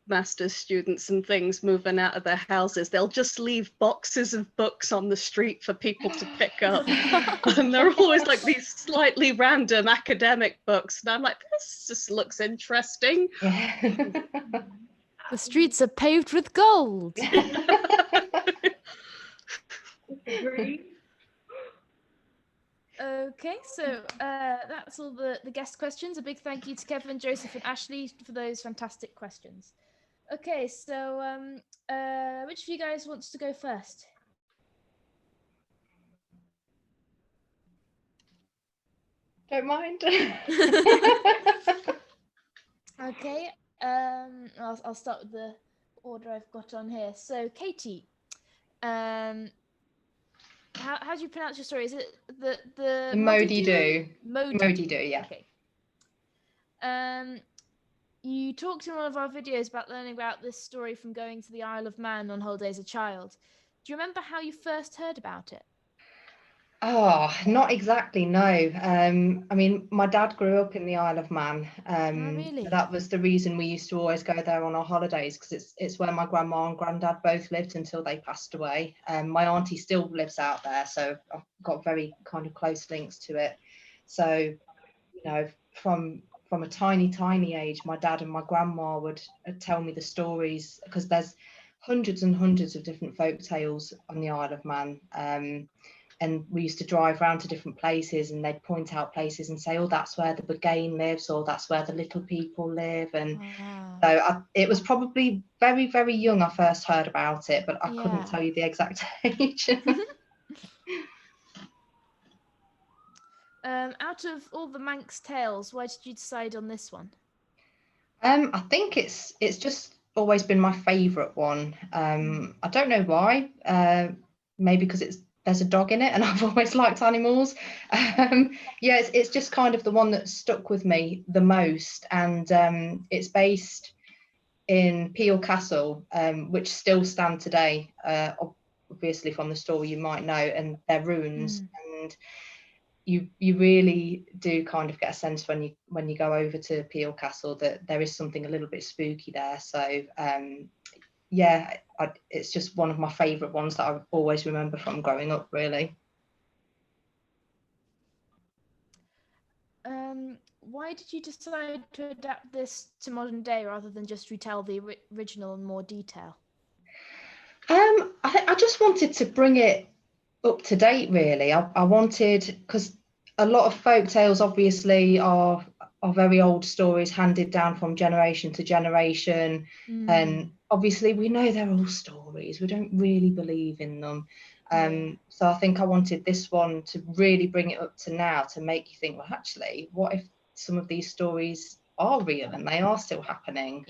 master's students and things moving out of their houses, they'll just leave boxes of books on the street for people to pick up. And they're always like these slightly random academic books. And I'm like, this just looks interesting. The streets are paved with gold. Okay, so that's all the guest questions. A big thank you to Kevin, Joseph, and Ashley for those fantastic questions. Okay, so which of you guys wants to go first? Don't mind. Okay, I'll start with the order I've got on here. So, Katie, how do you pronounce your story? Is it the Moddhey Dhoo? Moddhey Dhoo, yeah. Okay. You talked in one of our videos about learning about this story from going to the Isle of Man on holiday as a child. Do you remember how you first heard about it? Oh, not exactly, no. I mean, my dad grew up in the Isle of Man. Really? That was the reason we used to always go there on our holidays, because it's where my grandma and granddad both lived until they passed away. My auntie still lives out there, so I've got very kind of close links to it. So, you know, from a tiny age, my dad and my grandma would tell me the stories, because there's hundreds and hundreds of different folk tales on the Isle of Man. And we used to drive around to different places, and they'd point out places and say, oh, that's where the Bugain lives, or that's where the little people live. And so it was probably very, very young I first heard about it, but I couldn't tell you the exact age. Out of all the Manx tales, why did you decide on this one? I think it's just always been my favourite one. I don't know why. Maybe because there's a dog in it, and I've always liked animals. Yeah, it's just kind of the one that stuck with me the most, and it's based in Peake Castle, which still stand today. Obviously, from the story you might know, and they're ruins, and you really do kind of get a sense when you go over to Peake Castle that there is something a little bit spooky there. So yeah, it's just one of my favourite ones that I always remember from growing up, really. Why did you decide to adapt this to modern day rather than just retell the original in more detail? I just wanted to bring it up to date, really. I wanted, because a lot of folk tales obviously are very old stories handed down from generation to generation, and obviously we know they're all stories. We don't really believe in them. So I think I wanted this one to really bring it up to now, to make you think, well, actually, what if some of these stories are real and they are still happening?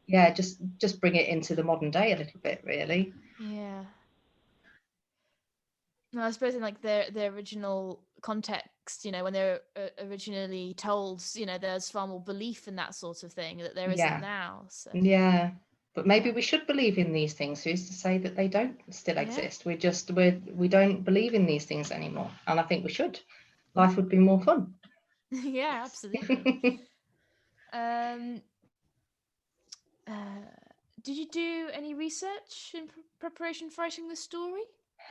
Yeah, just bring it into the modern day a little bit, really. Yeah. No, I suppose in like the original context, you know, when they're originally told, you know, there's far more belief in that sort of thing that there isn't now. So yeah, but maybe we should believe in these things. Who's to say that they don't still exist? We don't believe in these things anymore, and I think we should. Life would be more fun. Yeah, absolutely. Did you do any research in preparation for writing the story?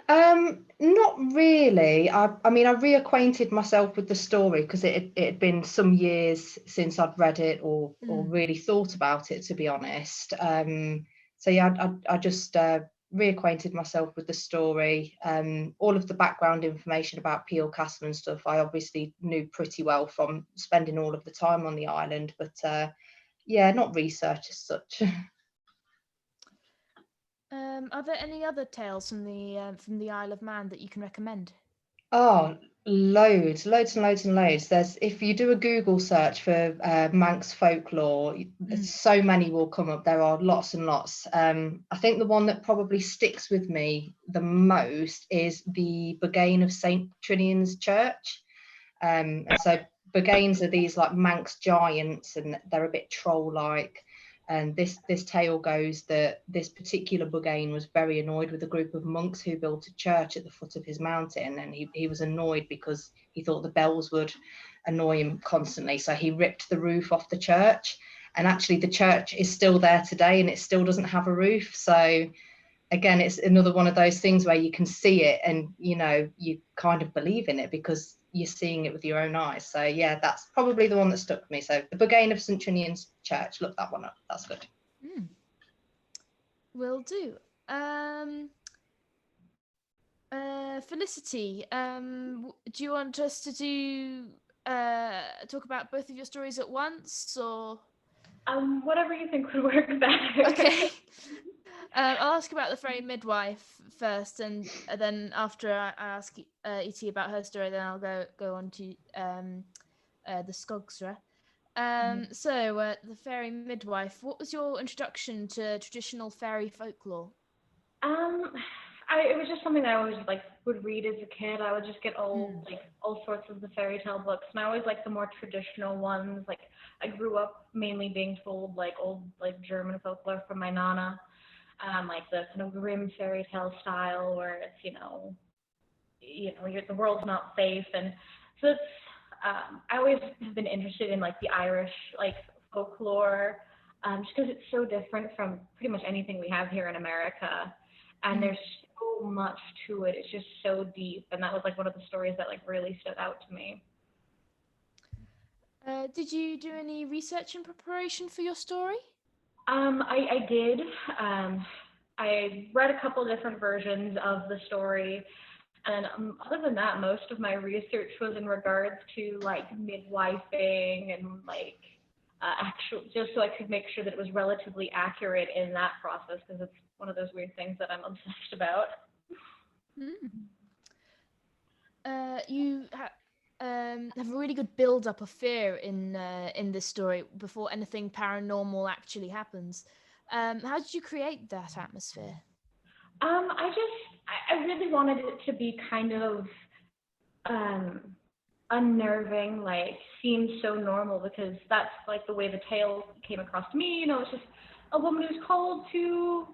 Not really. I mean, I reacquainted myself with the story because it had been some years since I'd read it or really thought about it, to be honest. So yeah, I just reacquainted myself with the story. All of the background information about Peel Castle and stuff, I obviously knew pretty well from spending all of the time on the island, but yeah, not research as such. Are there any other tales from the Isle of Man that you can recommend? Oh, loads and loads. There's, if you do a Google search for Manx folklore, so many will come up. There are lots and lots. I think the one that probably sticks with me the most is the Buggane of St. Trinian's Church. And so Bugganes are these like Manx giants, and they're a bit troll-like. And this tale goes that this particular Buggane was very annoyed with a group of monks who built a church at the foot of his mountain, and he was annoyed because he thought the bells would annoy him constantly. So he ripped the roof off the church, and actually the church is still there today, and it still doesn't have a roof. So again, it's another one of those things where you can see it and, you know, you kind of believe in it because you're seeing it with your own eyes. So yeah, that's probably the one that stuck with me. So the Buggane of St. Trinian's Church, look that one up. That's good. Will do. Felicity, do you want us to do talk about both of your stories at once, or whatever you think would work better. okay? I'll ask about the Faerie Midwife first, and then after I ask E.T about her story, then I'll go on to the Skogsra. So the Faerie Midwife. What was your introduction to traditional fairy folklore? It was just something that I always like would read as a kid. I would just get all sorts of the fairy tale books, and I always like the more traditional ones. Like I grew up mainly being told like old like German folklore from my nana, like the kind of grim fairy tale style where it's the world's not safe, and so it's I always have been interested in like the Irish like folklore, just because it's so different from pretty much anything we have here in America, and there's so much to it. It's just so deep, and that was like one of the stories that like really stood out to me. Did you do any research in preparation for your story? I did. I read a couple different versions of the story, and other than that, most of my research was in regards to like midwifing and like just so I could make sure that it was relatively accurate in that process, because it's one of those weird things that I'm obsessed about. You have a really good build-up of fear in this story before anything paranormal actually happens. How did you create that atmosphere? I really wanted it to be kind of unnerving, like seems so normal, because that's like the way the tale came across to me. It's just a woman who's called to,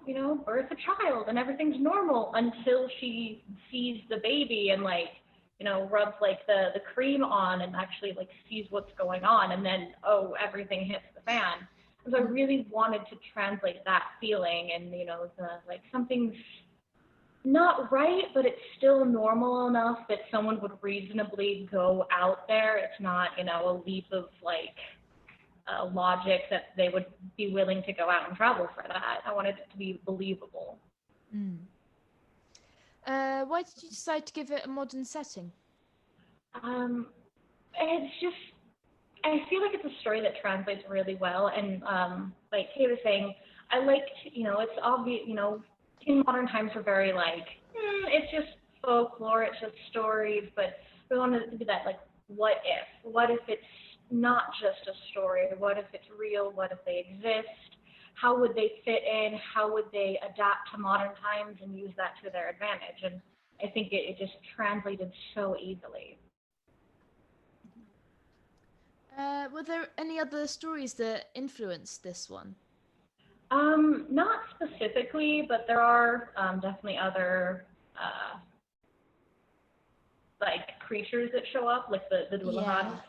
birth a child, and everything's normal until she sees the baby and like, rubs like the cream on and actually like sees what's going on, and then everything hits the fan. So I really wanted to translate that feeling, and the like something's not right, but it's still normal enough that someone would reasonably go out there. It's not, a leap of like logic that they would be willing to go out and travel for that. I wanted it to be believable. Why did you decide to give it a modern setting? It's just, I feel like it's a story that translates really well. And like Kay was saying, I liked, it's obvious, in modern times we're very like, it's just folklore, it's just stories, but we wanted it to be that, like, what if? What if it's not just a story? What if it's real? What if they exist? How would they fit in? How would they adapt to modern times and use that to their advantage? And I think it just translated so easily. Were there any other stories that influenced this one? Not specifically, but there are definitely other like creatures that show up, like the Dullahan.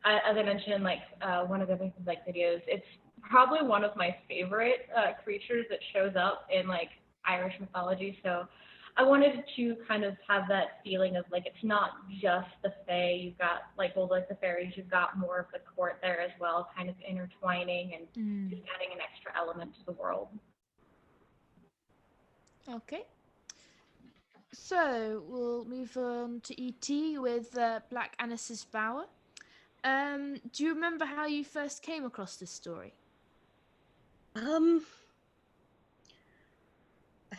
As I mentioned in like one of the like videos, it's probably one of my favorite creatures that shows up in like Irish mythology. So I wanted to kind of have that feeling of like it's not just the Fae. You've got like the fairies. You've got more of the court there as well, kind of intertwining and just adding an extra element to the world. Okay. So we'll move on to E.T. with Black Annis's Bower. Do you remember how you first came across this story? I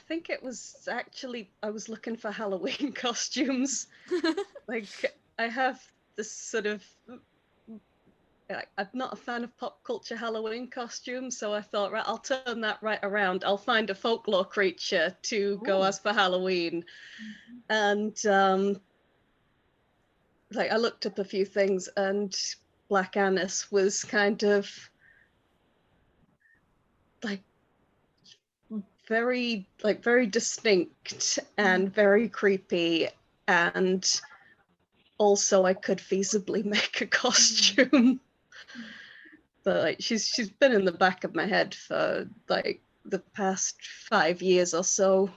think it was actually, I was looking for Halloween costumes. Like, I have this sort of, I'm not a fan of pop culture Halloween costumes, so I thought, right, I'll turn that right around. I'll find a folklore creature to go as for Halloween. And like, I looked up a few things, and Black Annis was kind of like very distinct and very creepy, and also I could feasibly make a costume. But like she's been in the back of my head for like the past 5 years or so.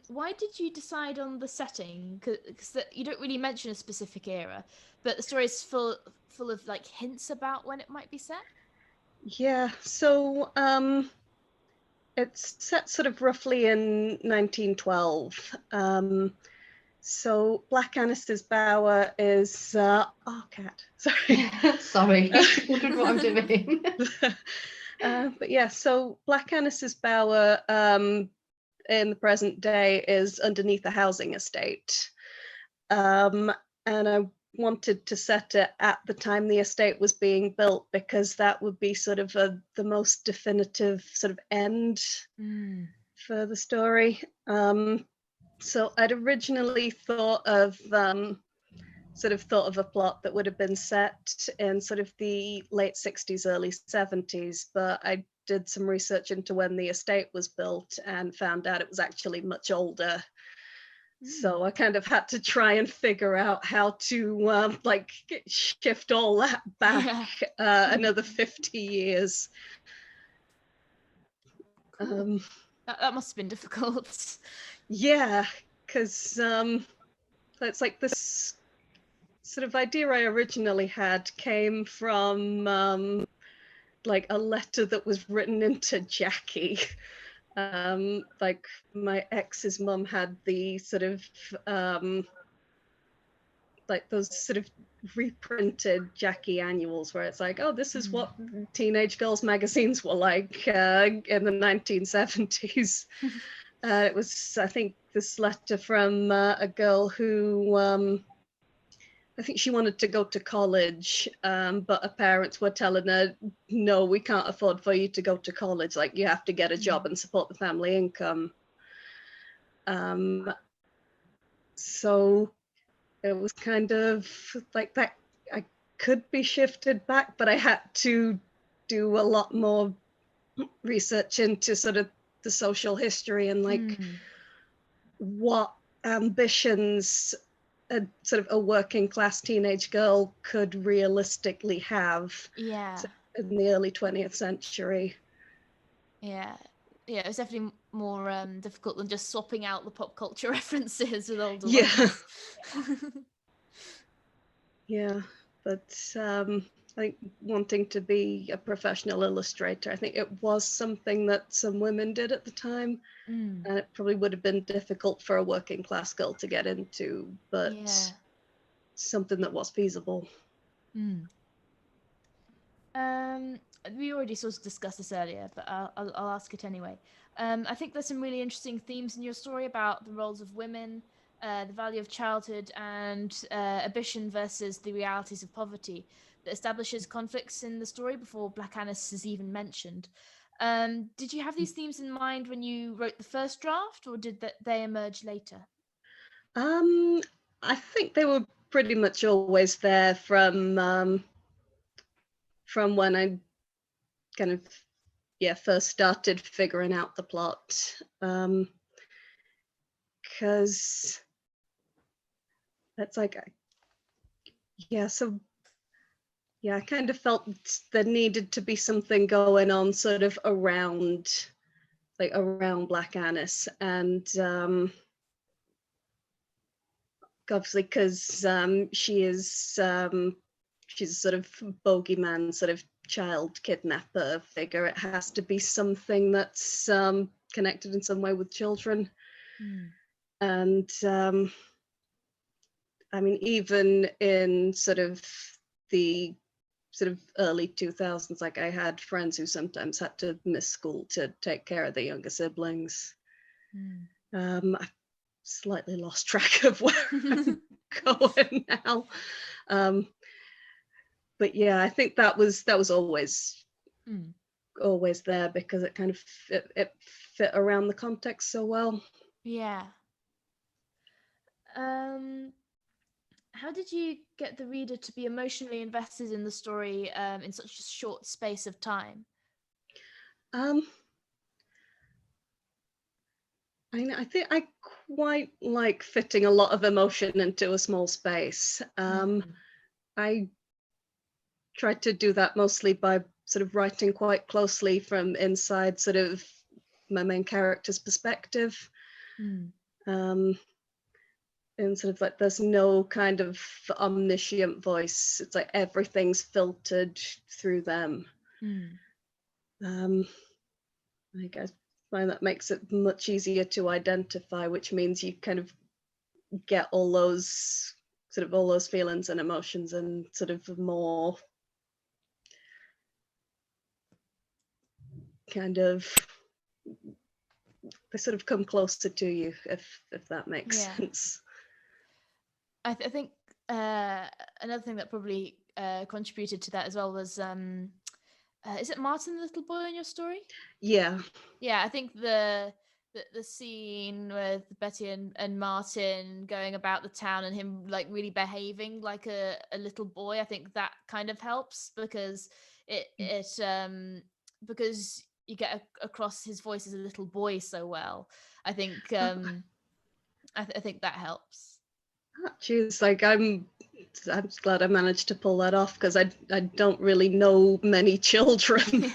Why did you decide on the setting? Because you don't really mention a specific era, but the story is full of like hints about when it might be set. Yeah, so it's set sort of roughly in 1912. So Black Annis's Bower is cat. Sorry. Sorry, wondering what I'm doing. But yeah, so Black Annis's Bower in the present day is underneath a housing estate. And I wanted to set it at the time the estate was being built, because that would be sort of the most definitive sort of end for the story. So I'd originally thought of a plot that would have been set in sort of the late 60s, early 70s, but I did some research into when the estate was built and found out it was actually much older. So I kind of had to try and figure out how to like shift all that back another 50 years. Cool. That must have been difficult. Yeah, because it's like this sort of idea I originally had came from like a letter that was written into Jackie. Like my ex's mum had the sort of like those sort of reprinted Jackie annuals where it's like, oh, this is what teenage girls magazines were like in the 1970s. It was, I think, this letter from a girl who I think she wanted to go to college, but her parents were telling her, no, we can't afford for you to go to college. Like, you have to get a job and support the family income. So it was kind of like that. I could be shifted back, but I had to do a lot more research into sort of the social history and like what ambitions sort of a working class teenage girl could realistically have in the early 20th century. It was definitely more difficult than just swapping out the pop culture references with older ones. Yeah, but think wanting to be a professional illustrator, I think it was something that some women did at the time, and it probably would have been difficult for a working class girl to get into, but something that was feasible. We already sort of discussed this earlier, but I'll ask it anyway. I think there's some really interesting themes in your story about the roles of women, the value of childhood, and ambition versus the realities of poverty that establishes conflicts in the story before Black Annis is even mentioned. Did you have these themes in mind when you wrote the first draft, or did they emerge later? I think they were pretty much always there from when I kind of first started figuring out the plot, because that's like I kind of felt there needed to be something going on sort of around Black Annis, and obviously because she's a sort of bogeyman, sort of child kidnapper figure, it has to be something that's connected in some way with children. And I mean, even in sort of the early 2000s, like I had friends who sometimes had to miss school to take care of their younger siblings. I've slightly lost track of where I'm going now. But yeah, I think that was always there, because it kind of it fit around the context so well. Yeah. How did you get the reader to be emotionally invested in the story in such a short space of time? I think I quite like fitting a lot of emotion into a small space. I tried to do that mostly by sort of writing quite closely from inside sort of my main character's perspective. And sort of like there's no kind of omniscient voice. It's like everything's filtered through them. I guess find that makes it much easier to identify, which means you kind of get all those feelings and emotions, and sort of more kind of they sort of come closer to you, if that makes sense. I think another thing that probably contributed to that as well was is it Martin the little boy in your story? Yeah, I think the scene with Betty and Martin going about the town and him like really behaving like a little boy, I think that kind of helps, because because you get across his voice as a little boy so well. I think I think that helps. Geez, like I'm glad I managed to pull that off, because I don't really know many children.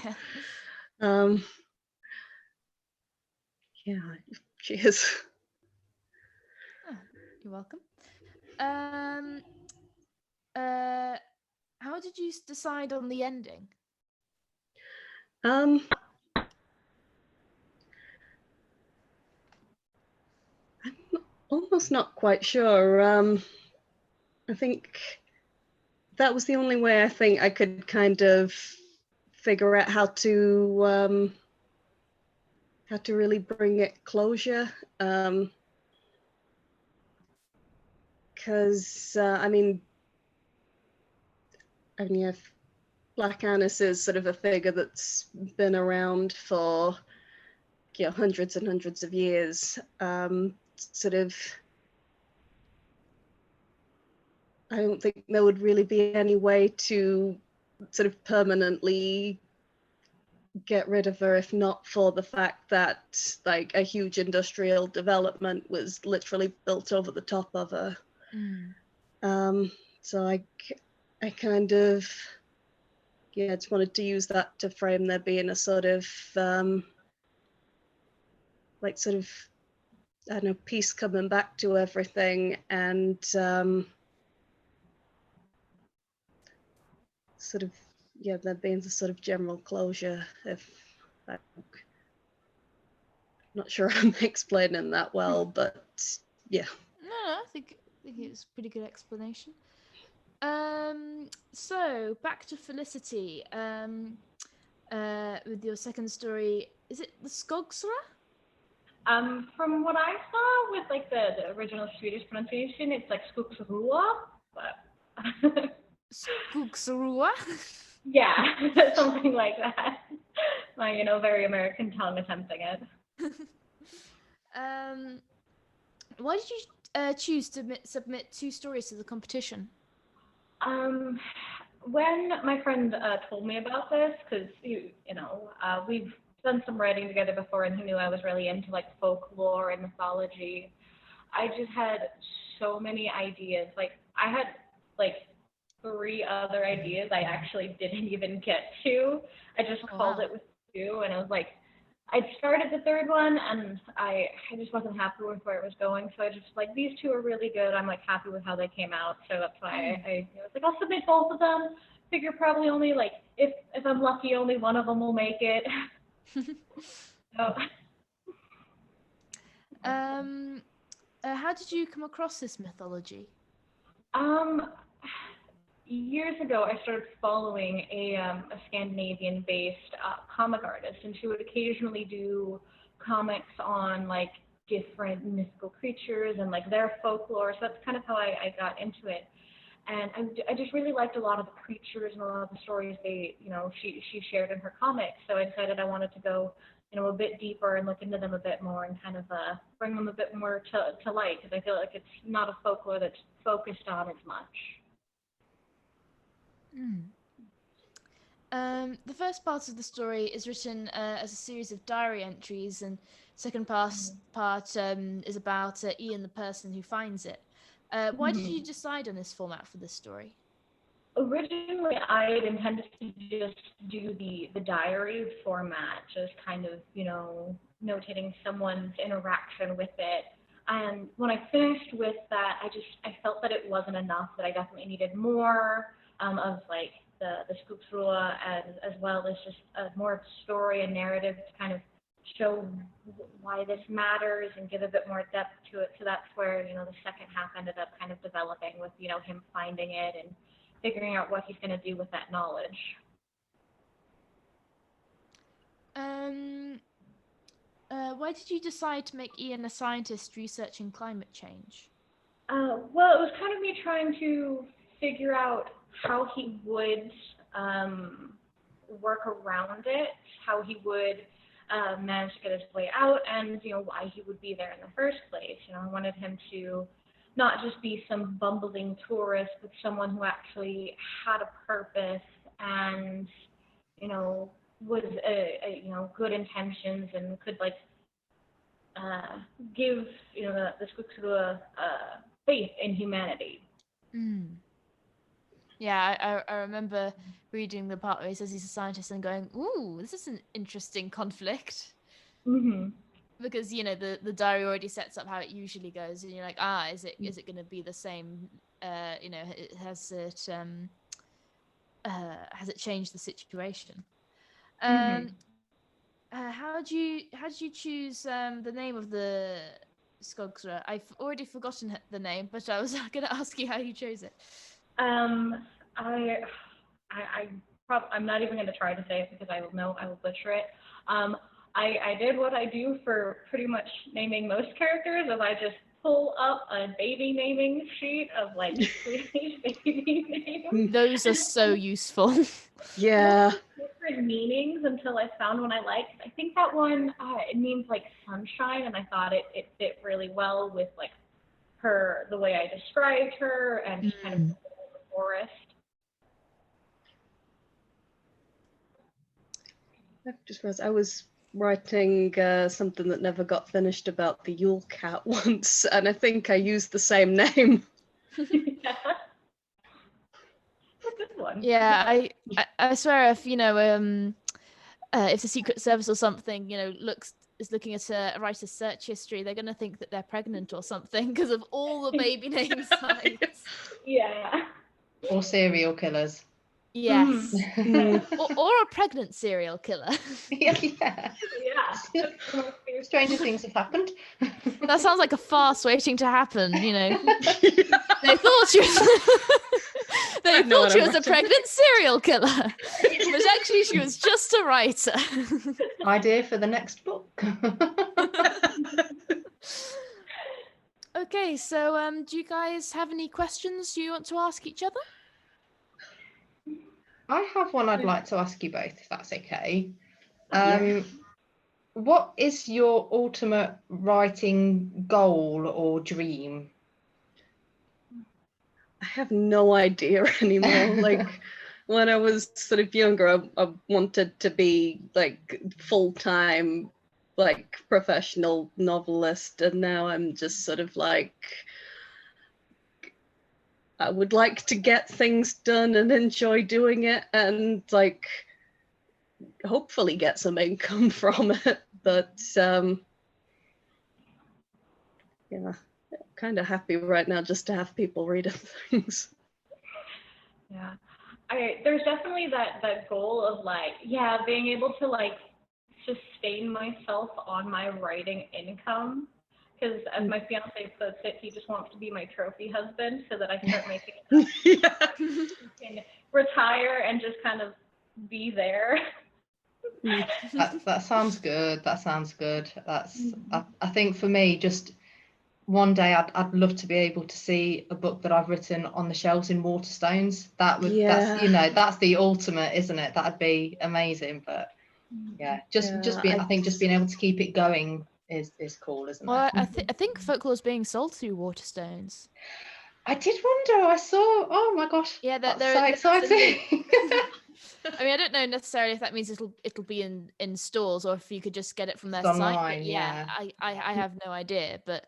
Cheers. Oh, you're welcome. How did you decide on the ending? I'm almost not quite sure. I think that was the only way I think I could kind of figure out how to really bring it closure. Because I mean, if Black Annis is sort of a figure that's been around for hundreds and hundreds of years, sort of, I don't think there would really be any way to sort of permanently get rid of her, if not for the fact that like a huge industrial development was literally built over the top of her. So I kind of just wanted to use that to frame there being a sort of like sort of, I don't know, peace coming back to everything, and sort sort of, yeah, there being the sort of general closure. If I'm not sure I'm explaining that well, but yeah. No, I think it's a pretty good explanation. So back to Felicity. With your second story, is it the Skogsra? From what I saw with like the original Swedish pronunciation, it's like Skogsra, but Skogsra? yeah, something like that. My, very American tongue attempting it. Why did you choose to submit 2 stories to the competition? When my friend told me about this, because we've done some writing together before, and he knew I was really into like folklore and mythology. I just had so many ideas. Like I had like 3 other ideas I actually didn't even get to. I just called it with 2, and I was like, I'd started the 3rd one, and I just wasn't happy with where it was going. So I just like, these 2 are really good. I'm like happy with how they came out. So that's why I was like, I'll submit both of them. Figure probably only like, if I'm lucky, only one of them will make it. So. How did you come across this mythology? Years ago, I started following a Scandinavian-based comic artist, and she would occasionally do comics on like different mythical creatures and like their folklore. So that's kind of how I got into it. And I just really liked a lot of the creatures and a lot of the stories she shared in her comics. So I decided I wanted to go a bit deeper and look into them a bit more and kind of bring them a bit more to light, because I feel like it's not a folklore that's focused on as much. The first part of the story is written as a series of diary entries, and second part is about Ian, the person who finds it. Why did you decide on this format for this story? Originally, I had intended to just do the diary format, just kind of, notating someone's interaction with it. And when I finished with that, I felt that it wasn't enough, that I definitely needed more of like the Skogsra, as well as just more story and narrative to kind of show why this matters and give a bit more depth to it. So that's where, the second half ended up kind of developing with, him finding it and figuring out what he's going to do with that knowledge. Why did you decide to make Ian a scientist researching climate change? Well, it was kind of me trying to figure out how he would work around it, how he would manage to get his way out, and why he would be there in the first place. I wanted him to not just be some bumbling tourist, but someone who actually had a purpose and was good intentions and could like give the Skogsra faith in humanity. Yeah, I remember reading the part where he says he's a scientist and going, "Ooh, this is an interesting conflict." Because the diary already sets up how it usually goes, and you're like, is it going to be the same? Has it changed the situation? How did you choose the name of the Skogsra? I've already forgotten the name, but I was going to ask you how you chose it. I'm not even going to try to say it because I will butcher it. I did what I do for pretty much naming most characters, is I just pull up a baby naming sheet of like Swedish baby names. Those are so useful. Yeah. Different meanings until I found one I liked. I think that one it means like sunshine, and I thought it fit really well with like the way I described her and kind of the forest. I just realized I was writing something that never got finished about the Yule Cat once, and I think I used the same name. Yeah. A good one. Yeah, I swear if the Secret Service or something is looking at a writer's search history, they're going to think that they're pregnant or something because of all the baby name sites. Yeah. Or serial killers. Yes. Mm. Or a pregnant serial killer. Yeah. Yeah. Stranger things have happened. That sounds like a farce waiting to happen, you know. They thought she was they know thought what she I'm was a watching. pregnant serial killer. But actually she was just a writer. Idea for the next book. Okay, so do you guys have any questions you want to ask each other? I have one I'd like to ask you both, if that's okay. Yeah. What is your ultimate writing goal or dream? I have no idea anymore. Like when I was sort of younger, I wanted to be like full-time, like professional novelist, and now I'm just sort of like, I would like to get things done and enjoy doing it, and like hopefully get some income from it. But yeah, kind of happy right now just to have people reading things. Yeah. There's definitely that goal of like, yeah, being able to like sustain myself on my writing income. Because as my fiance puts it, he just wants to be my trophy husband so that I start making enough Yeah. and retire and just kind of be there. That sounds good. That sounds good. I think for me, just one day I'd love to be able to see a book that I've written on the shelves in Waterstones. That's that's the ultimate, isn't it? That'd be amazing. But yeah, I think just being able to keep it going is cool, isn't Well, it? I think Folklore is being sold through Waterstones. I did wonder. I saw. Oh my gosh! Yeah, that's so exciting. I mean, I don't know necessarily if that means it'll be in stores or if you could just get it from their site. Online, But yeah. I have no idea. But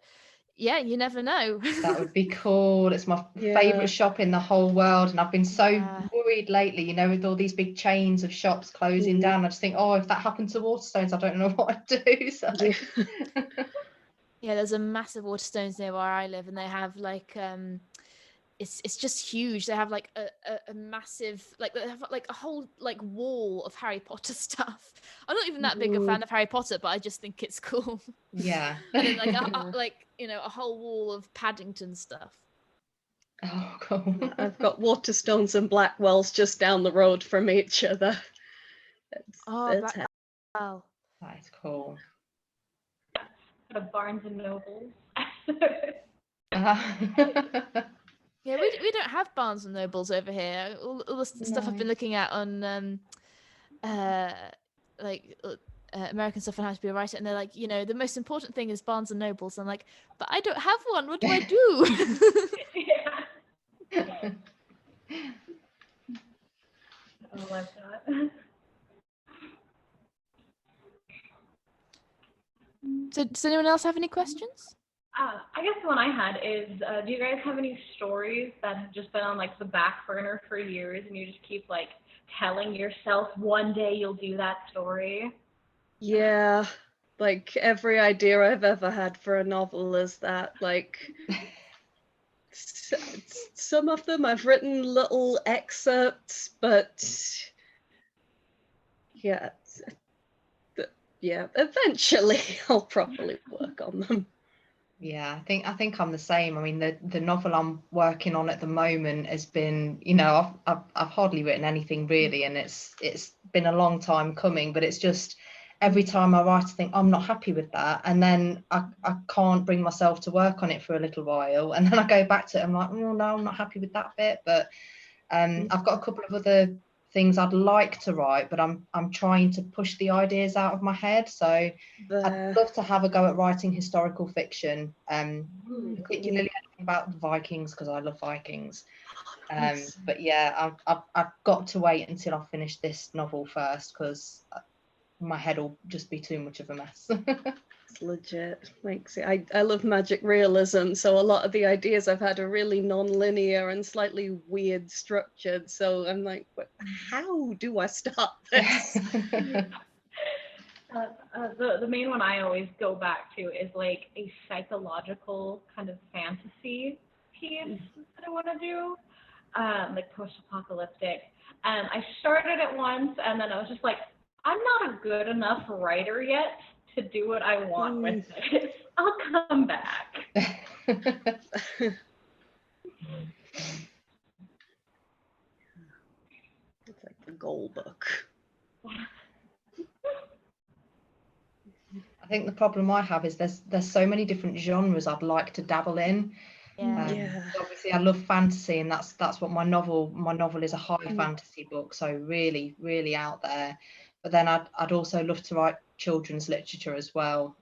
yeah, you never know. That would be cool. It's my Yeah. favourite shop in the whole world, and I've been so Yeah. worried lately, you know, with all these big chains of shops closing down. I just think, oh, if that happened to Waterstones, I don't know what I'd do. So Yeah, there's a massive Waterstones near where I live, and they have like it's just huge. They have like a massive they have like a whole like wall of Harry Potter stuff. I'm not even that big a fan of Harry Potter, but I just think it's cool. yeah. And then like a whole wall of Paddington stuff. Oh, cool. I've got Waterstones and Blackwells just down the road from each other. Wow. That is cool. Barnes and Nobles. Yeah, we don't have Barnes and Nobles over here. All the stuff I've been looking at on American stuff on how to be a writer, and they're like, you know, the most important thing is Barnes and Nobles. I'm like, but I don't have one. What do I do? Yeah. I love that. So does anyone else have any questions? I guess the one I had is, do you guys have any stories that have just been on like the back burner for years and you just keep like telling yourself one day you'll do that story? Yeah, like every idea I've ever had for a novel is that, like, some of them I've written little excerpts, but yeah, eventually I'll probably work on them. Yeah, I think I'm the same. I mean, the novel I'm working on at the moment has been, you know, I've hardly written anything really, and it's been a long time coming, but it's just every time I write, I think I'm not happy with that, and then I can't bring myself to work on it for a little while, and then I go back to it. I'm like, oh no, I'm not happy with that bit, but I've got a couple of other things I'd like to write, but I'm trying to push the ideas out of my head. So I'd love to have a go at writing historical fiction, particularly about the Vikings, because I love Vikings. But yeah, I've got to wait until I finish this novel first, because my head will just be too much of a mess. It's legit. Makes it. I love magic realism, so a lot of the ideas I've had are really non-linear and slightly weird structured. So I'm like, how do I start this? The main one I always go back to is like a psychological kind of fantasy piece that I want to do. like post-apocalyptic. I started it once, and then I was just like, I'm not a good enough writer yet to do what I want with this. I'll come back. It's like the goal book. I think the problem I have is there's so many different genres I'd like to dabble in. Yeah. Obviously I love fantasy, and that's what my novel is, a high fantasy book, so really, really out there. But then I'd also love to write children's literature as well.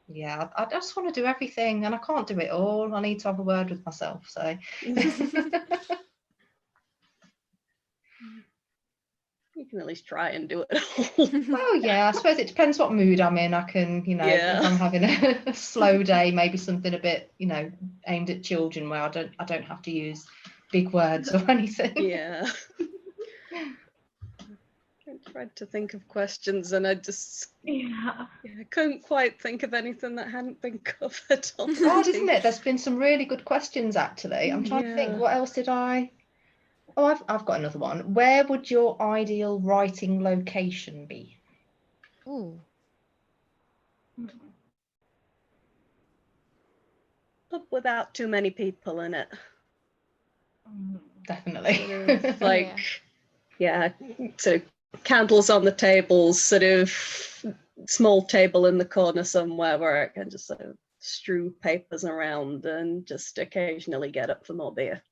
Yeah, I just want to do everything, and I can't do it all. I need to have a word with myself. So you can at least try and do it all. well, yeah, I suppose it depends what mood I'm in. I can, you know, if I'm having a slow day, maybe something a bit, you know, aimed at children where I don't have to use big words or anything. Yeah. I tried to think of questions, and I just I couldn't quite think of anything that hadn't been covered already. Odd, isn't it? There's been some really good questions actually. I'm trying to think, what else did I? Oh, I've got another one. Where would your ideal writing location be? Ooh. But without too many people in it. Definitely. Like, sort of candles on the tables, sort of small table in the corner somewhere where I can just sort of strew papers around and just occasionally get up for more beer.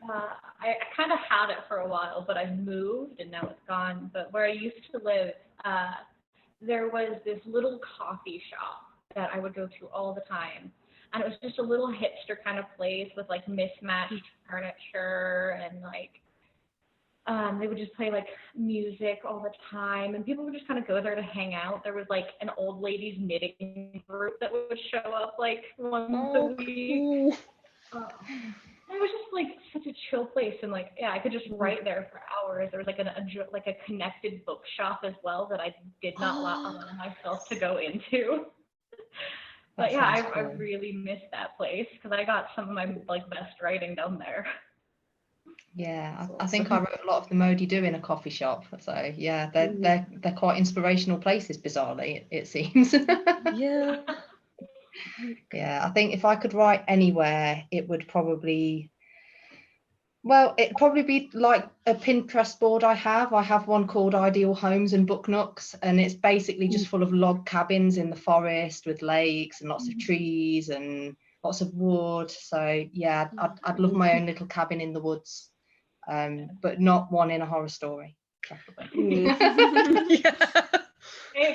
I kind of had it for a while, but I moved and now it's gone. But where I used to live, there was this little coffee shop that I would go to all the time. And it was just a little hipster kind of place with like mismatched furniture, and like they would just play like music all the time, and people would just kind of go there to hang out. There was like an old ladies knitting group that would show up like once a week. It was just like such a chill place, and like I could just write there for hours. There was like a connected bookshop as well that I did not allow myself to go into. But I really miss that place because I got some of my like best writing down there. Yeah, I think I wrote a lot of the Moddhey Dhoo in a coffee shop. So yeah, they're quite inspirational places, bizarrely, it seems. Yeah. Yeah, I think if I could write anywhere, it'd probably be like a Pinterest board I have. I have one called Ideal Homes and Book Nooks, and it's basically just full of log cabins in the forest with lakes and lots of trees and lots of wood. So yeah, I'd love my own little cabin in the woods, but not one in a horror story. It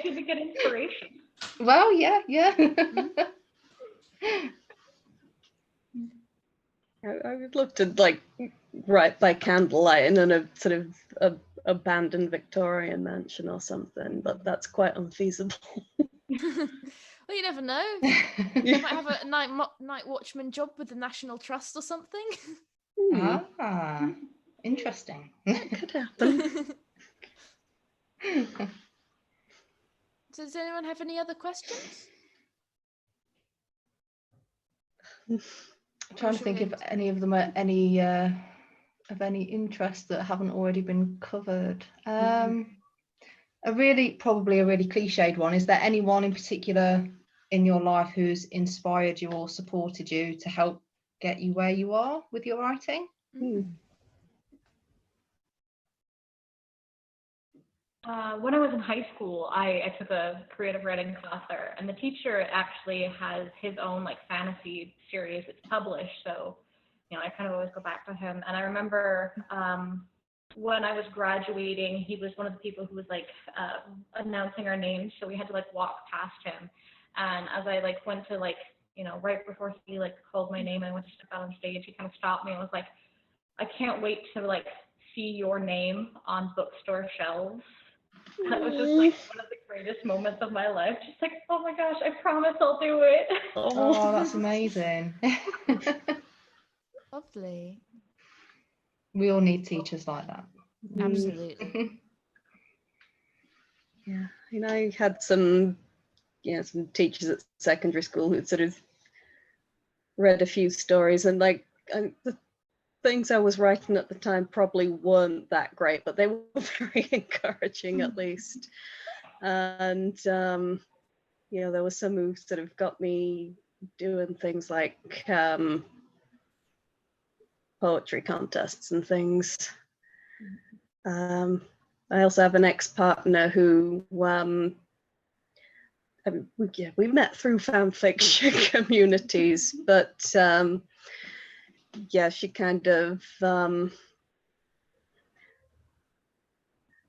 could be good inspiration. Well, yeah. I would love to like write by candlelight in a sort of abandoned Victorian mansion or something, but that's quite unfeasible. Well, you never know. You might have a night watchman job with the National Trust or something. Interesting. It could happen. So does anyone have any other questions? I'm trying to think if any of them are any of any interest that haven't already been covered. Probably a really cliched one. Is there anyone in particular in your life who's inspired you or supported you to help get you where you are with your writing? When I was in high school, I took a creative writing class there, and the teacher actually has his own like fantasy series that's published. So, I kind of always go back to him. And I remember when I was graduating, he was one of the people who was like announcing our names, so we had to like walk past him. And as I like went to like right before he like called my name and I went to step out on stage, he kind of stopped me and was like, "I can't wait to like see your name on bookstore shelves." That was just like one of the greatest moments of my life. Just like, oh my gosh, I promise I'll do it. Oh, that's amazing. Lovely. We all need teachers like that. Absolutely. Yeah, I had some teachers at secondary school who sort of read a few stories, and like the things I was writing at the time probably weren't that great, but they were very encouraging at least. And you know, there were some who sort of got me doing things like poetry contests and things. I also have an ex-partner who we met through fan fiction communities, but yeah, she kind of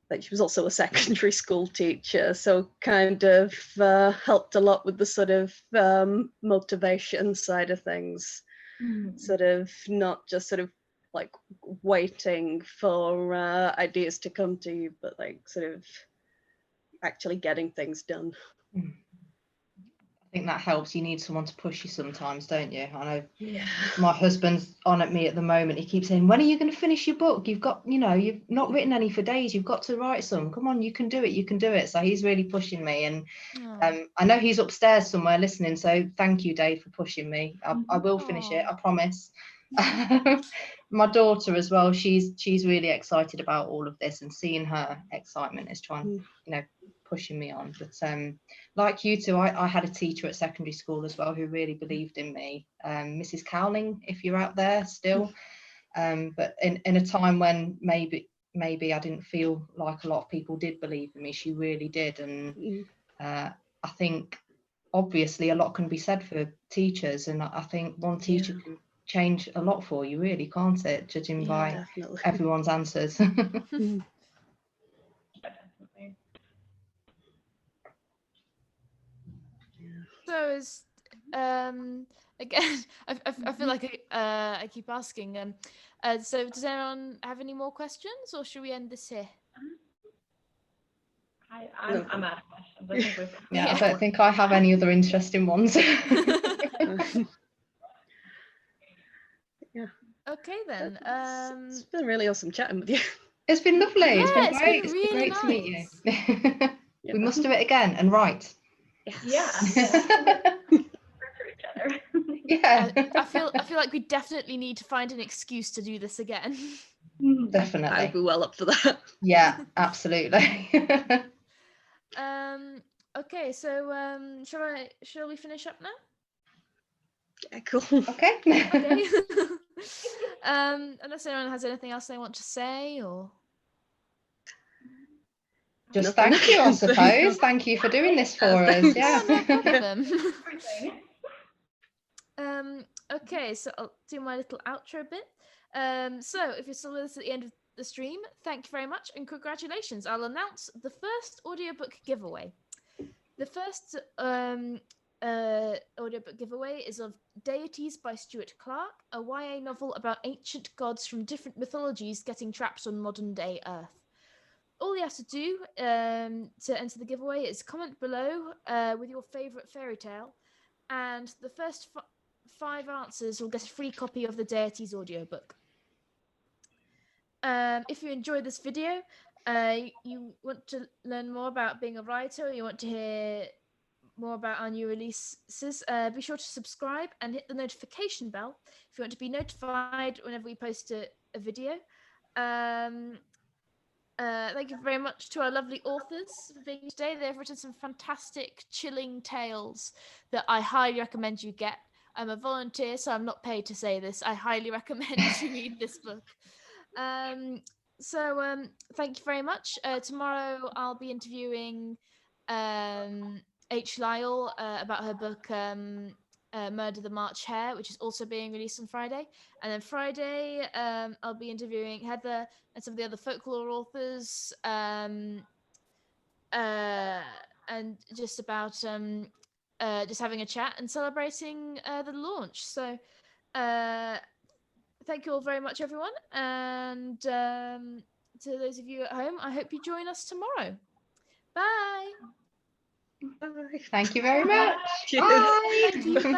like she was also a secondary school teacher, so kind of helped a lot with the sort of motivation side of things. Sort of not just sort of like waiting for ideas to come to you, but like sort of actually getting things done. I think that helps. You need someone to push you sometimes, don't you? I know my husband's on at me at the moment. He keeps saying, when are you going to finish your book? You've got, you know, you've not written any for days. You've got to write some. Come on, you can do it. You can do it. So he's really pushing me. And I know he's upstairs somewhere listening. So thank you, Dave, for pushing me. I will finish it. I promise. My daughter as well, she's really excited about all of this, and seeing her excitement is trying, you know, pushing me on. But like you two, I had a teacher at secondary school as well who really believed in me, Mrs. Cowling, if you're out there still. But in a time when maybe I didn't feel like a lot of people did believe in me, she really did. And I think obviously a lot can be said for teachers, and I think one teacher can change a lot for you, really, can't it, judging by definitely. everyone's answers. Definitely. So is again, I feel like I keep asking. So does anyone have any more questions, or should we end this here? I'm out of questions. I think I don't think I have any other interesting ones. Okay then. It's been really awesome chatting with you. It's been lovely. It's been it's great. been It's been really great to meet you. nice. We must do it again and write. I feel like we definitely need to find an excuse to do this again. Definitely. I'd be well up for that. Yeah, absolutely. Okay, so shall we finish up now? Yeah, cool. Okay. Okay. Unless anyone has anything else they want to say, or just Nothing. thank you, I suppose. Thank you for doing this for us. Yeah. no problem. Okay, so I'll do my little outro bit. So if you're still with us at the end of the stream, thank you very much and congratulations. I'll announce the first audiobook giveaway. The first audiobook giveaway is of Deities by Stuart Clarke, a YA novel about ancient gods from different mythologies getting trapped on modern day Earth. All you have to do to enter the giveaway is comment below with your favourite fairy tale, and the first 5 answers will get a free copy of the Deities audiobook. If you enjoyed this video, you want to learn more about being a writer, or you want to hear more about our new releases, be sure to subscribe and hit the notification bell if you want to be notified whenever we post a video. Thank you very much to our lovely authors for being here today. They've written some fantastic, chilling tales that I highly recommend you get. I'm a volunteer, so I'm not paid to say this. I highly recommend you read this book. So thank you very much. Tomorrow I'll be interviewing H. Lyle about her book Murder the March Hare, which is also being released on Friday. And then Friday I'll be interviewing Heather and some of the other folklore authors, and just about just having a chat and celebrating the launch. So thank you all very much, everyone, and to those of you at home, I hope you join us tomorrow. Bye. Thank you very much. Cheers. Bye. Thank you. Bye.